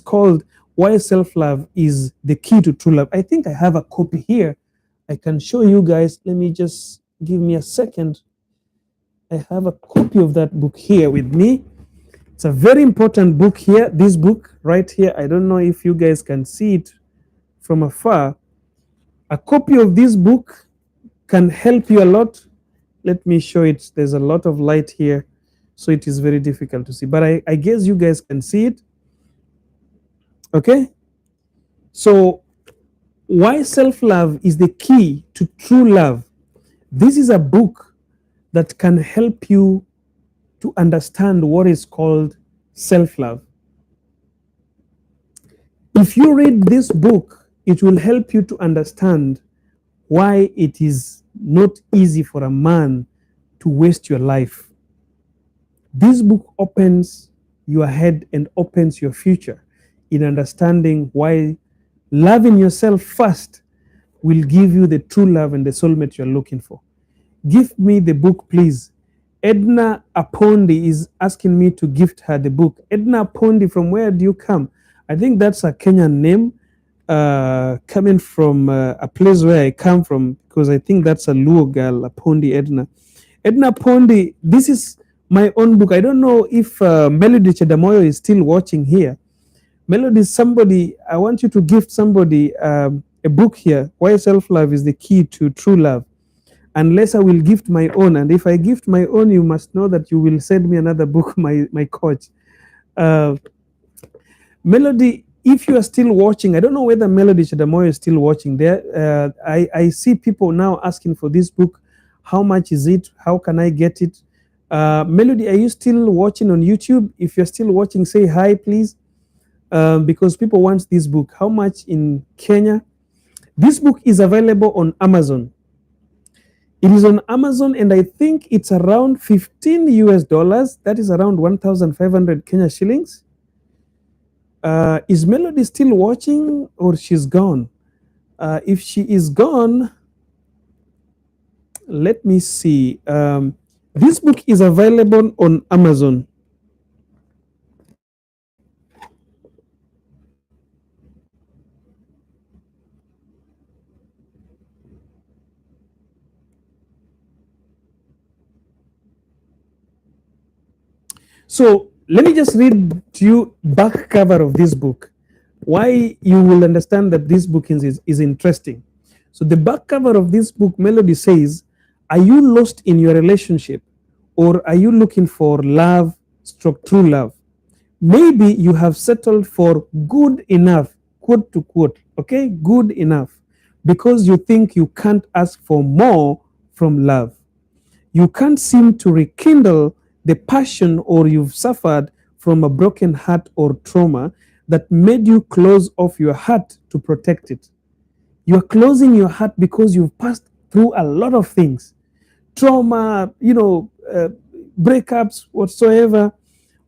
called Why Self-Love is the Key to True Love. I think I have a copy here. I can show you guys. Let me just give me a second. I have a copy of that book here with me. It's a very important book here. This book right here. I don't know if you guys can see it from afar. A copy of this book can help you a lot. Let me show it. There's a lot of light here, so it is very difficult to see. But I guess you guys can see it. Okay? So, why self-love is the key to true love. This is a book that can help you to understand what is called self-love. If you read this book, it will help you to understand why it is not easy for a man to waste your life. This book opens your head and opens your future in understanding why loving yourself first will give you the true love and the soulmate you're looking for. Give me the book, please. Edna Apondi is asking me to gift her the book. Edna Apondi, from where do you come? I think that's a Kenyan name, coming from a place where I come from, because I think that's a Luo girl, Apondi Edna. Edna Apondi, this is my own book. I don't know if Melody Chedamoyo is still watching here. Melody, somebody, I want you to gift somebody a book here, Why Self-Love is the Key to True Love. Unless I will gift my own. And if I gift my own, you must know that you will send me another book, my coach. Melody, if you are still watching, I don't know whether Melody Chedamoyo is still watching there. I see people now asking for this book. How much is it? How can I get it? Melody, are you still watching on YouTube? If you're still watching, say hi, please. Because people want this book. How much in Kenya? This book is available on Amazon. It is on Amazon, and I think it's around 15 US dollars. That is around 1,500 Kenya shillings. Is Melody still watching, or she's gone? If she is gone, let me see. This book is available on Amazon. So let me just read to you back cover of this book, why you will understand that this book is interesting. So the back cover of this book, Melody says, are you lost in your relationship, or are you looking for love stroke true love? Maybe you have settled for good enough, quote to quote, okay, good enough, because you think you can't ask for more from love. You can't seem to rekindle the passion, or you've suffered from a broken heart or trauma that made you close off your heart to protect it. You're closing your heart because you've passed through a lot of things, trauma, breakups, whatsoever.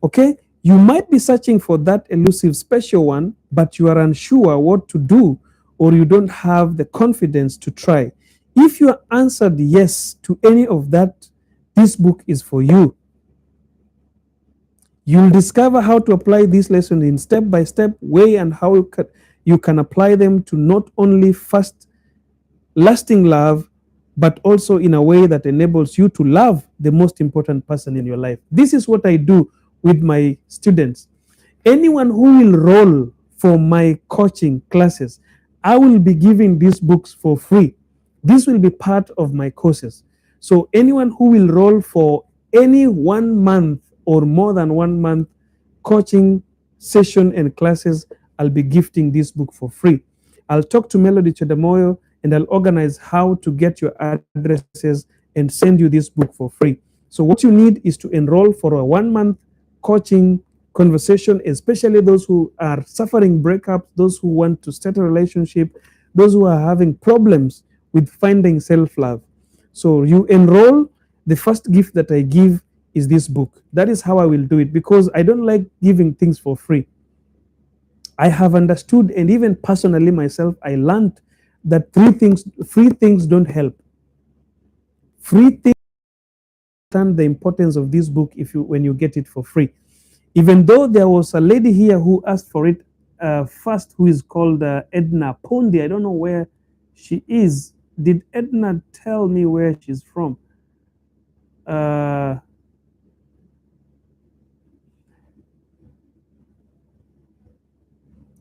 Okay, you might be searching for that elusive special one, but you are unsure what to do, or you don't have the confidence to try. If you answered yes to any of that, this book is for you. You'll discover how to apply these lessons in step-by-step way, and how you can apply them to not only fast lasting love, but also in a way that enables you to love the most important person in your life. This is what I do with my students. Anyone who will roll for my coaching classes, I will be giving these books for free. This will be part of my courses. So anyone who will roll for any 1 month or more than 1 month coaching session and classes, I'll be gifting this book for free. I'll talk to Melody Chedamoyo, and I'll organize how to get your addresses and send you this book for free. So what you need is to enroll for a 1 month coaching conversation, especially those who are suffering breakups, those who want to start a relationship, those who are having problems with finding self-love. So you enroll. The first gift that I give is this book. That is how I will do it, because I don't like giving things for free. I have understood, and even personally myself, I learned that free things don't help. Free things understand the importance of this book if you when you get it for free. Even though there was a lady here who asked for it first, who is called Edna Pondi. I don't know where she is. Did Edna tell me where she's from? Uh,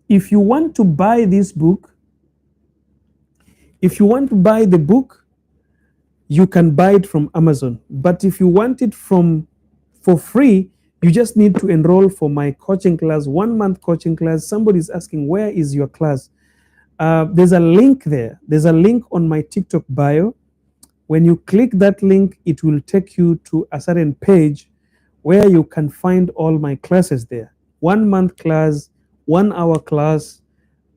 if you want to buy this book, if you want to buy the book, you can buy it from Amazon. But if you want it for free, you just need to enroll for my coaching class, 1 month coaching class. Somebody's asking, where is your class? There's a link there. There's a link on my TikTok bio. When you click that link, it will take you to a certain page where you can find all my classes there. 1 month class, 1 hour class.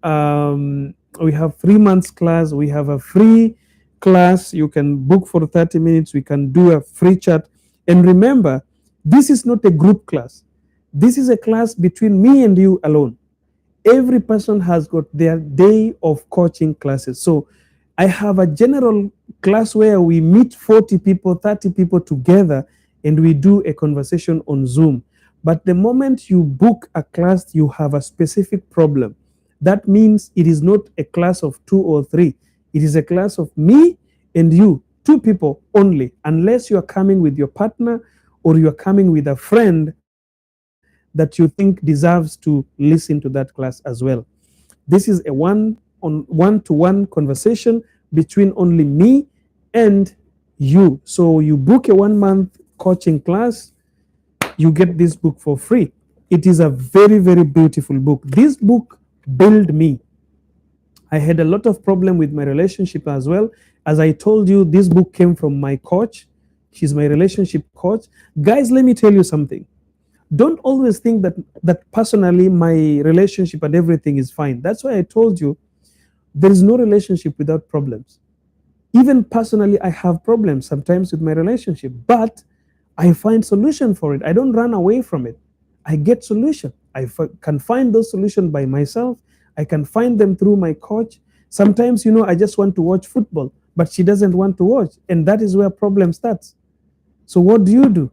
We have 3 months class. We have a free class. You can book for 30 minutes. We can do a free chat. And remember, this is not a group class. This is a class between me and you alone. Every person has got their day of coaching classes. So I have a general class where we meet 40 people, 30 people together, and we do a conversation on Zoom. But the moment you book a class, you have a specific problem. That means it is not a class of 2 or 3. It is a class of me and you, 2 people only, unless you are coming with your partner or you are coming with a friend that you think deserves to listen to that class as well. This is a one-to-one conversation between only me and you. So you book a 1 month coaching class, you get this book for free. It is a very, very beautiful book. This book built me. I had a lot of problem with my relationship as well. As I told you, this book came from my coach. She's my relationship coach. Guys, let me tell you something. Don't always think that personally my relationship and everything is fine. That's why I told you there is no relationship without problems. Even personally, I have problems sometimes with my relationship, but I find solution for it. I don't run away from it. I get solution. I can find those solutions by myself. I can find them through my coach. Sometimes, I just want to watch football, but she doesn't want to watch. And that is where problem starts. So what do?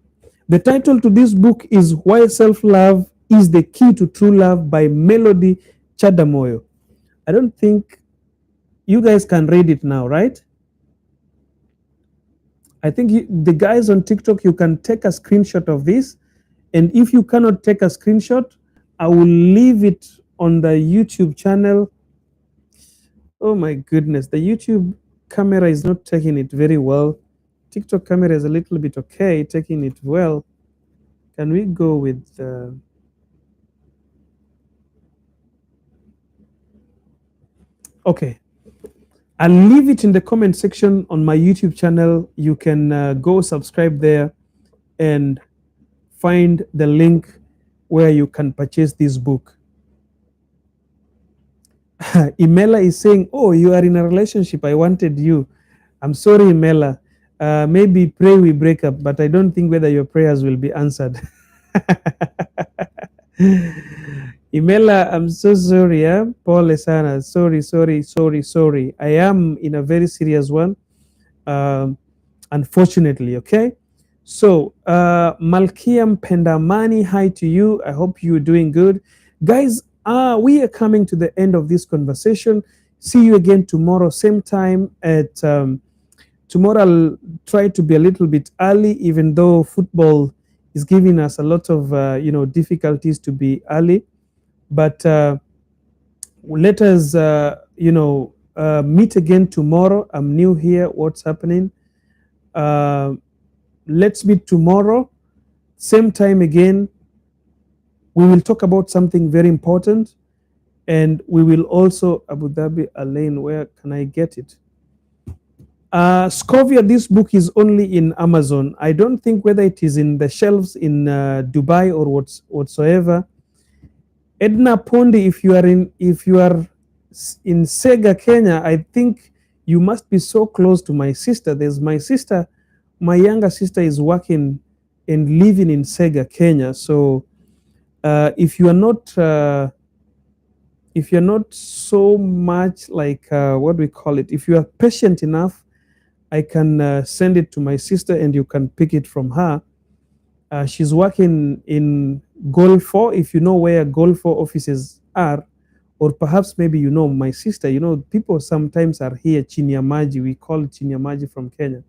The title to this book is Why Self-Love is the Key to True Love by Melody Chadamoyo. I don't think you guys can read it now, right? I think the guys on TikTok, you can take a screenshot of this. And if you cannot take a screenshot, I will leave it on the YouTube channel. Oh my goodness, the YouTube camera is not taking it very well. TikTok camera is a little bit okay, taking it well. Can we go with okay. I'll leave it in the comment section on my YouTube channel. You can go subscribe there and find the link where you can purchase this book. Imela is saying, oh, you are in a relationship. I wanted you. I'm sorry, Imela. Maybe pray we break up, but I don't think whether your prayers will be answered. Imela, I'm so sorry. Paul Esana, sorry. I am in a very serious one, unfortunately, okay? So, Malkiam Pendamani, hi to you. I hope you're doing good. Guys, we are coming to the end of this conversation. See you again tomorrow, same time at... tomorrow I'll try to be a little bit early, even though football is giving us a lot of difficulties to be early. But let us meet again tomorrow. I'm new here. What's happening? Let's meet tomorrow, same time again. We will talk about something very important, and we will also Abu Dhabi Alain. Where can I get it? Scovia, this book is only in Amazon. I don't think whether it is in the shelves in Dubai or whatsoever. Edna Pondi, if you are in Sega, Kenya, I think You must be so close to my sister. There's my sister, my younger sister is working and living in Sega, Kenya. So if you are not if you're not so much like what we call it, if you are patient enough, I can send it to my sister and you can pick it from her. She's working in Goal 4, if you know where Goal 4 offices are, or perhaps maybe you know my sister. You know, people sometimes are here, Chinyamaji. We call it Chinyamaji from Kenya.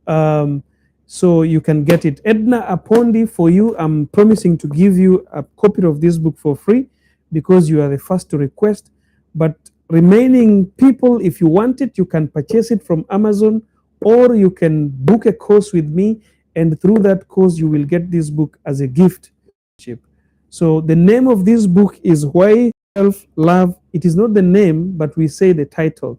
Um, so you can get it. Edna Apondi, for you, I'm promising to give you a copy of this book for free because you are the first to request. But remaining people, if you want it, you can purchase it from Amazon or you can book a course with me. And through that course, you will get this book as a gift. So the name of this book is Why Self-Love. It is not the name, but we say the title.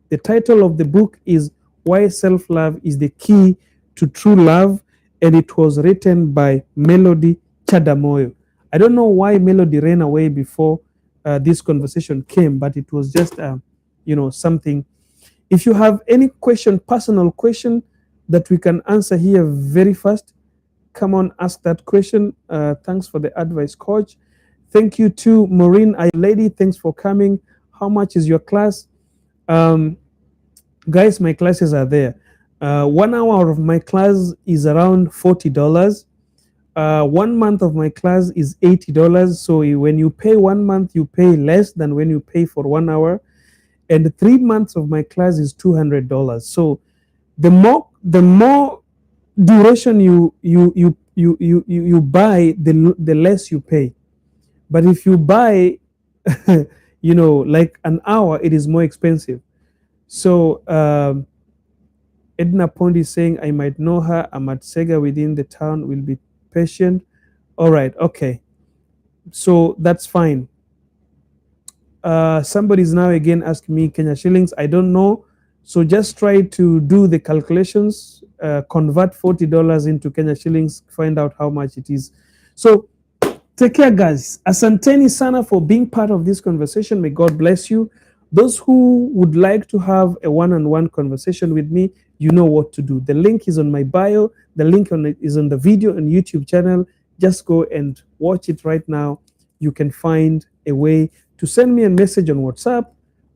The title of the book is Why Self-Love is the Key to True Love, and it was written by Melody Chadamoyo. I don't know why Melody ran away before this conversation came, but it was just, something. If you have any question, personal question that we can answer here very fast, come on, ask that question. Thanks for the advice, coach. Thank you to Maureen, I lady. Thanks for coming. How much is your class? Um, Guys, my classes are there. 1 hour of my class is around $40. 1 month of my class is $80. So when you pay 1 month, you pay less than when you pay for 1 hour. And 3 months of my class is $200. So the more duration you buy, the less you pay. But if you buy, like an hour, it is more expensive. So Edna Pond is saying, I might know her. I'm at Sega within the town. Will be patient. All right. Okay. So that's fine. Somebody's now again asking me Kenya shillings. I don't know. So just try to do the calculations, convert $40 into Kenya shillings, find out how much it is. So take care, guys. Asanteni sana for being part of this conversation. May God bless you. Those who would like to have a one-on-one conversation with me, you know what to do. The link is on my bio. The link is on the video on YouTube channel. Just go and watch it right now. You can find a way to send me a message on WhatsApp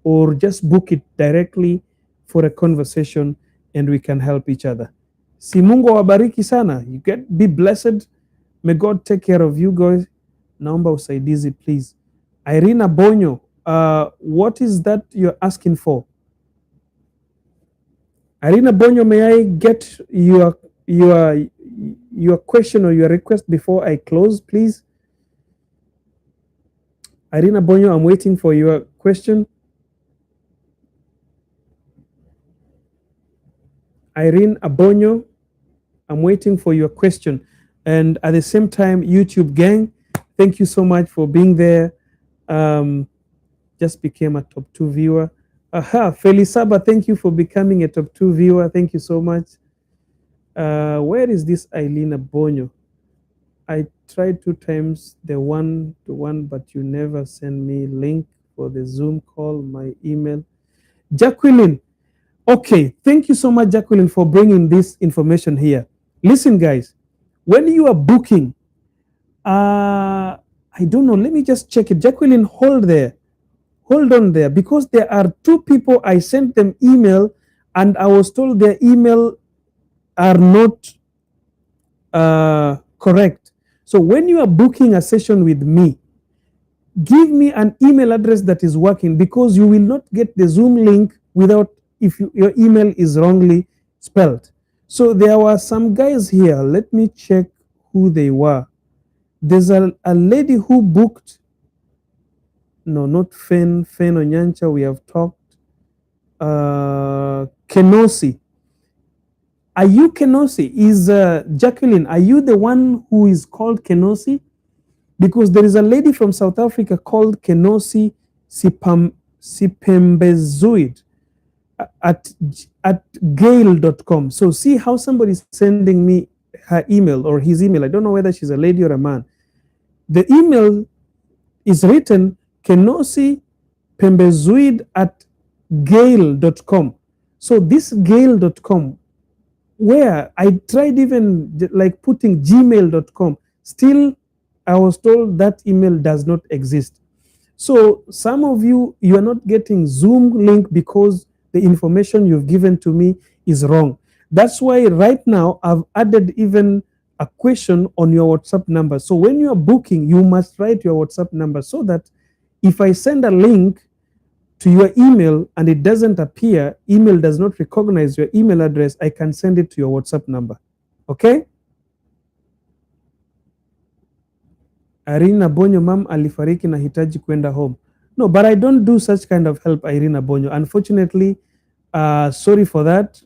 or just book it directly for a conversation and we can help each other. Si Mungu awabariki sana. Be blessed. May God take care of you guys. Naomba usaidizi, please. Irina Bonyo, what is that you're asking for? Irina Bonyo, may I get your question or your request before I close, please? Irina Bonyo, I'm waiting for your question. Irene Abonyo, I'm waiting for your question. And at the same time, YouTube gang, thank you so much for being there. Just became a top 2 viewer. Aha, Felisaba, thank you for becoming a top 2 viewer. Thank you so much. Where is this Eileen Abonyo? I tried 2 times the one-to-one, but you never send me link for the Zoom call, my email. Jacqueline, okay, thank you so much, Jacqueline, for bringing this information here. Listen, guys, when you are booking, I don't know, let me just check it. Jacqueline, hold on there, because there are 2 people I sent them email and I was told their email are not correct. So when you are booking a session with me, give me an email address that is working, because you will not get the Zoom link without if your email is wrongly spelled. So there were some guys here. Let me check who they were. There's a lady who booked. No, not Fen Onyancha. We have talked. Kenosi. Are you Kenosi? Is Jacqueline, are you the one who is called Kenosi? Because there is a lady from South Africa called Kenosi Sipembezuid at gale.com. So see how somebody is sending me her email or his email. I don't know whether she's a lady or a man. The email is written Kenosi Pembezuid at gale.com. So this gale.com, where I tried even like putting gmail.com, still I was told that email does not exist. So some of you, you are not getting Zoom link because the information you've given to me is wrong. That's why right now I've added even a question on your WhatsApp number. So when you are booking, you must write your WhatsApp number so that if I send a link to your email and it doesn't appear, email does not recognize your email address, I can send it to your WhatsApp number. Okay? Irene Abonyo, mam alifariki, nahitaji kwenda home. No, but I don't do such kind of help, Irene Abonyo. Unfortunately, sorry for that.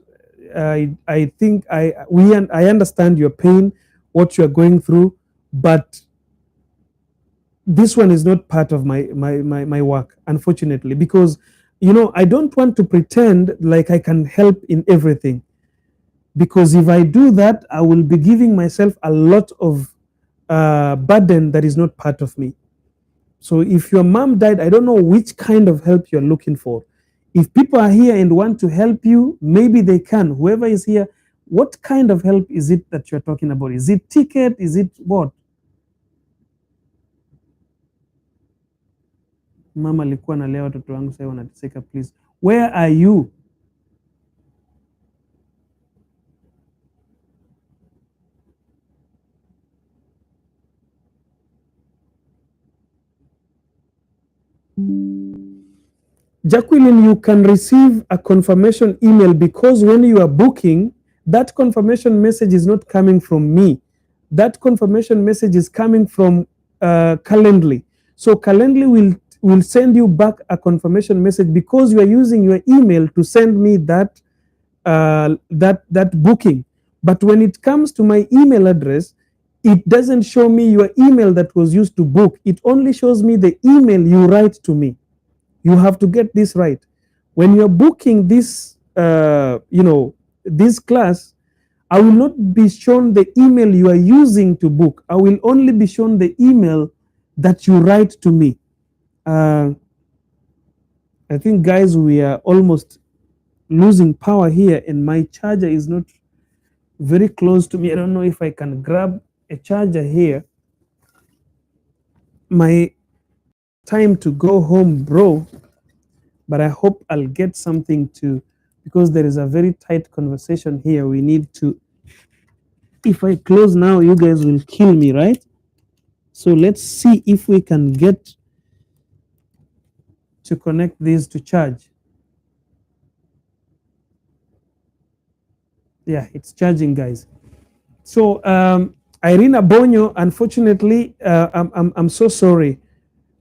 I think I understand your pain, what you are going through, but this one is not part of my work, unfortunately, because I don't want to pretend like I can help in everything, because if I do that, I will be giving myself a lot of burden that is not part of me. So if your mom died, I don't know which kind of help you're looking for. If people are here and want to help you, maybe they can. Whoever is here, what kind of help is it that you're talking about? Is it ticket? Is it what? Mama alikuwa analea watoto wangu, sasa wanateseka, please. Where are you? Jacqueline, you can receive a confirmation email, because when you are booking, that confirmation message is not coming from me. That confirmation message is coming from Calendly. So Calendly will send you back a confirmation message because you are using your email to send me that booking. But when it comes to my email address, it doesn't show me your email that was used to book. It only shows me the email you write to me. You have to get this right. When you're booking this, this class, I will not be shown the email you are using to book. I will only be shown the email that you write to me. I think, guys, we are almost losing power here, and my charger is not very close to me. I don't know if I can grab a charger here. My time to go home, bro. But I hope I'll get something to, because there is a very tight conversation here. We need to, if I close now, you guys will kill me, right? So let's see if we can get to connect these to charge. Yeah, it's charging, guys. So Irene Abonyo, unfortunately, I'm so sorry.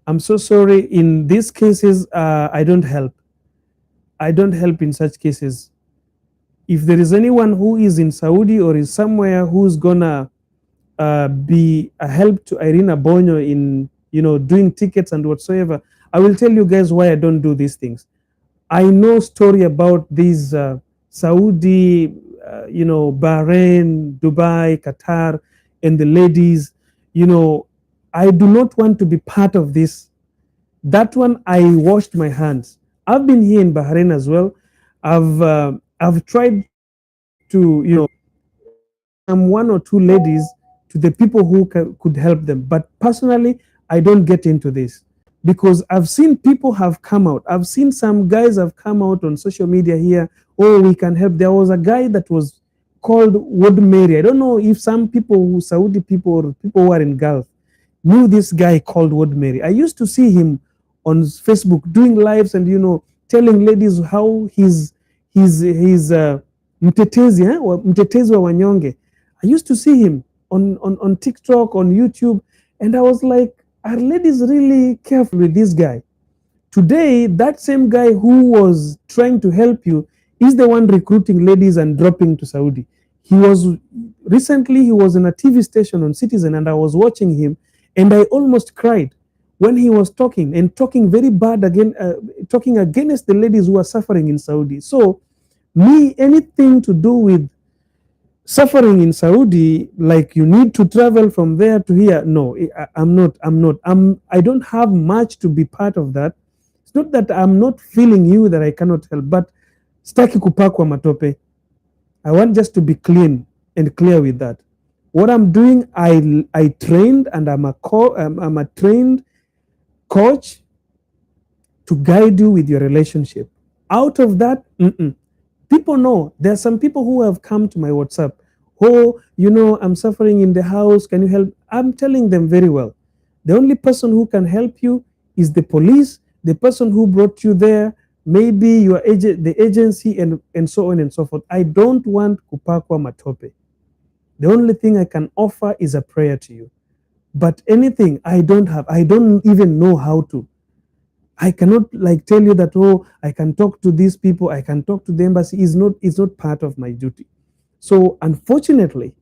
I'm so sorry. In these cases, I don't help. I don't help in such cases. If there is anyone who is in Saudi or is somewhere who's gonna be a help to Irene Abonyo in doing tickets and whatsoever, I will tell you guys why I don't do these things. I know story about these Saudi, Bahrain, Dubai, Qatar, and the ladies. I do not want to be part of this. That one, I washed my hands. I've been here in Bahrain as well. I've tried to some one or two ladies to the people who could help them. But personally, I don't get into this, because I've seen people have come out. I've seen some guys have come out on social media here. Oh, we can help. There was a guy that was called Wod Mary. I don't know if some people, Saudi people or people who are in Gulf, knew this guy called Wod Mary. I used to see him on Facebook doing lives and telling ladies how he's mtetezi, mtetezi wa wanyonge. I used to see him on TikTok, on YouTube, and I was like, are ladies really careful with this guy? Today, that same guy who was trying to help you is the one recruiting ladies and dropping to Saudi. Recently he was in a TV station on Citizen, and I was watching him, and I almost cried when he was talking very bad again, talking against the ladies who are suffering in Saudi. So me, anything to do with suffering in Saudi, like you need to travel from there to here, no, I don't have much to be part of that. It's not that I'm not feeling you that I cannot help, but staki kupakwa matope. I want just to be clean and clear with that. What I'm doing, I trained, and I'm a trained coach to guide you with your relationship. Out of that, people know. There are some people who have come to my WhatsApp. Oh, I'm suffering in the house. Can you help? I'm telling them very well. The only person who can help you is the police, the person who brought you there, maybe your agent, the agency, and so on and so forth. I don't want kupakwa matope. The only thing I can offer is a prayer to you. But anything I don't have, I don't even know how to. I cannot like tell you that, oh, I can talk to these people, I can talk to the embassy. Is not part of my duty. So unfortunately,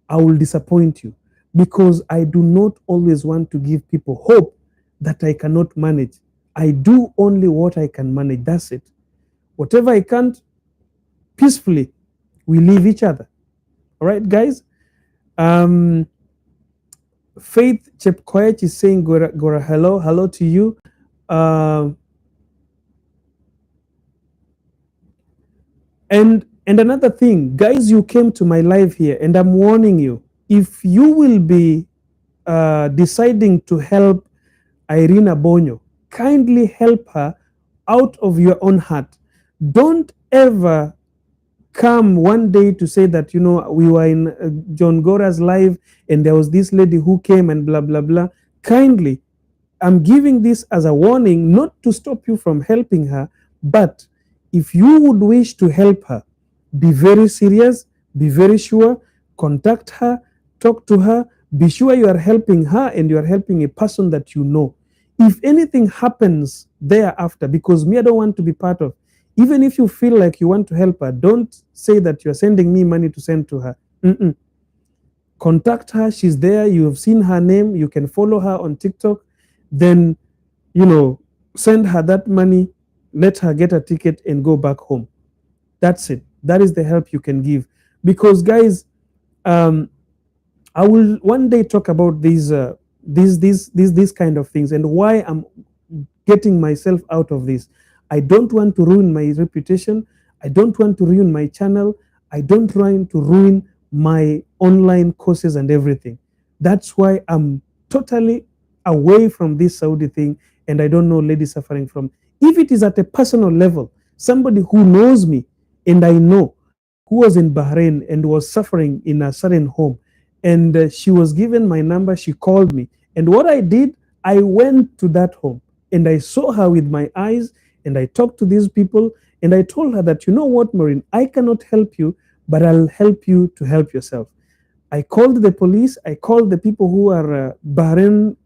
I will disappoint you because I do not always want to give people hope that I cannot manage. I do only what I can manage. That's it. Whatever I can't, peacefully, we leave each other. All right, guys? Um, Faith Chepkoech is saying, Gora, hello to you. Um, and another thing, guys, you came to my live here, and I'm warning you, if you will be deciding to help Irina Bonyo, kindly help her out of your own heart. Don't ever come one day to say that, we were in Johngора's live and there was this lady who came and blah, blah, blah. Kindly, I'm giving this as a warning, not to stop you from helping her, but if you would wish to help her, be very serious, be very sure, contact her, talk to her, be sure you are helping her and you are helping a person that you know. If anything happens thereafter, because me, I don't want to be part of, even if you feel like you want to help her, don't say that you're sending me money to send to her. Contact her, she's there, you have seen her name, you can follow her on TikTok, then, send her that money, let her get a ticket and go back home. That's it. That is the help you can give. Because, guys, I will one day talk about these kind of things and why I'm getting myself out of this. I don't want to ruin my reputation. I don't want to ruin my channel. I don't want to ruin my online courses and everything. That's why I'm totally away from this Saudi thing, and I don't know lady suffering from. If it is at a personal level, somebody who knows me and I know, who was in Bahrain and was suffering in a certain home, and she was given my number, she called me. And what I did, I went to that home and I saw her with my eyes and I talked to these people and I told her that, you know what, Maureen, I cannot help you, but I'll help you to help yourself. I called the police, I called the people who are Bahrain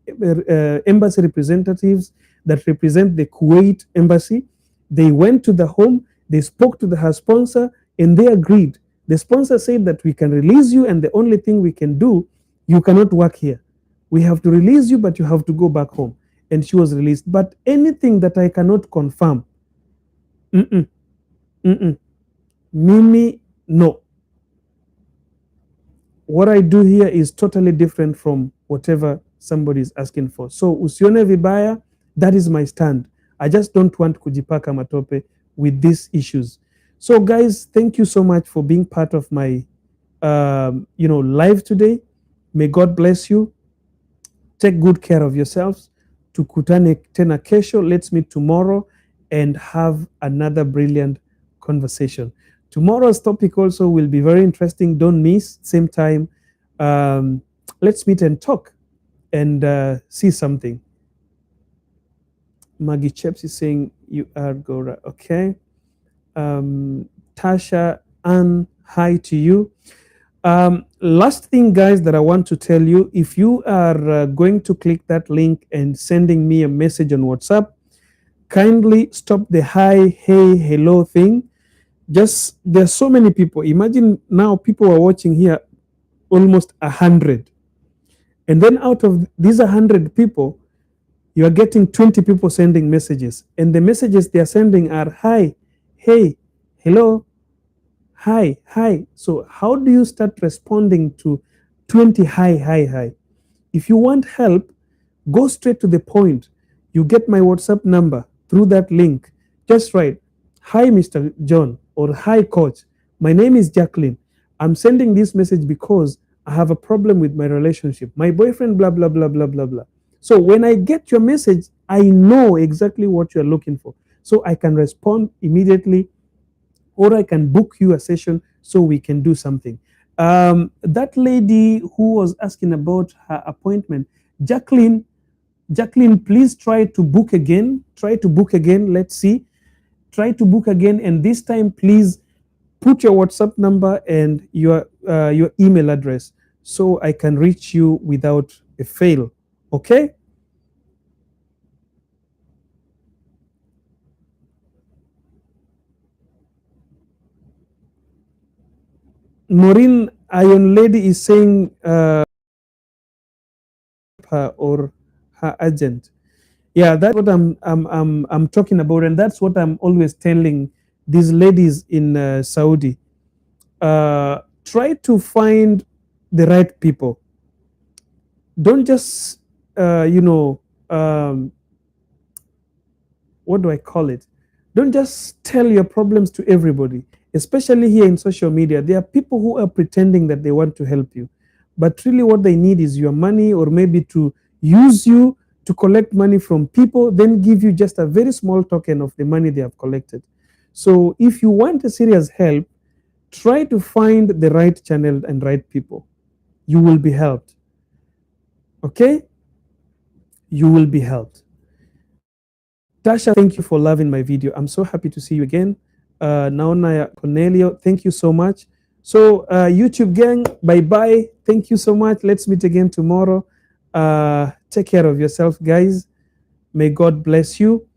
embassy representatives that represent the Kuwait embassy. They went to the home, they spoke to her sponsor, and they agreed. The sponsor said that we can release you, and the only thing we can do, you cannot work here. We have to release you, but you have to go back home. And she was released. But anything that I cannot confirm, Mimi, no. What I do here is totally different from whatever somebody is asking for. So usione vibaya, that is my stand. I just don't want kujipaka matope with these issues. So guys, thank you so much for being part of my live today. May God bless you. Take good care of yourselves. Tukutane tena kesho. Let's meet tomorrow and have another brilliant conversation. Tomorrow's topic also will be very interesting. Don't miss. Same time. Let's meet and talk and see something. Maggie Cheps is saying you are Gora. Okay. Tasha Ann, hi to you. Last thing, guys, that I want to tell you, if you are going to click that link and sending me a message on WhatsApp, kindly stop the hi, hey, hello thing. Just, there's so many people. Imagine now people are watching here, almost 100. And then out of these 100 people, you are getting 20 people sending messages. And the messages they are sending are hi, hey, hello, hi. So how do you start responding to 20 hi? If you want help, go straight to the point. You get my WhatsApp number. through that link. Just write, "Hi, Mr. John," or "Hi, Coach. My name is Jacqueline. I'm sending this message because I have a problem with my relationship. My boyfriend, blah, blah, blah, blah, blah, blah." So when I get your message, I know exactly what you're looking for. So I can respond immediately, or I can book you a session so we can do something. That lady who was asking about her appointment, Jacqueline, Jacqueline, please try to book again. Try to book again. Let's see. Try to book again, and this time, please put your WhatsApp number and your email address so I can reach you without a fail. Okay? Maureen Iron Lady is saying her or her agent. Yeah, that's what I'm talking about, and that's what I'm always telling these ladies in Saudi. Try to find the right people. Don't just uh, you know um, what do I call it? Don't just tell your problems to everybody, especially here in social media. There are people who are pretending that they want to help you, but really what they need is your money, or maybe to use you to collect money from people, then give you just a very small token of the money they have collected. So if you want a serious help, try to find the right channel and right people. You will be helped. Okay? You will be helped. Tasha, thank you for loving my video. I'm so happy to see you again. Naona Cornelio, thank you so much. So, YouTube gang, bye bye. Thank you so much. Let's meet again tomorrow. Take care of yourself, guys. May God bless you.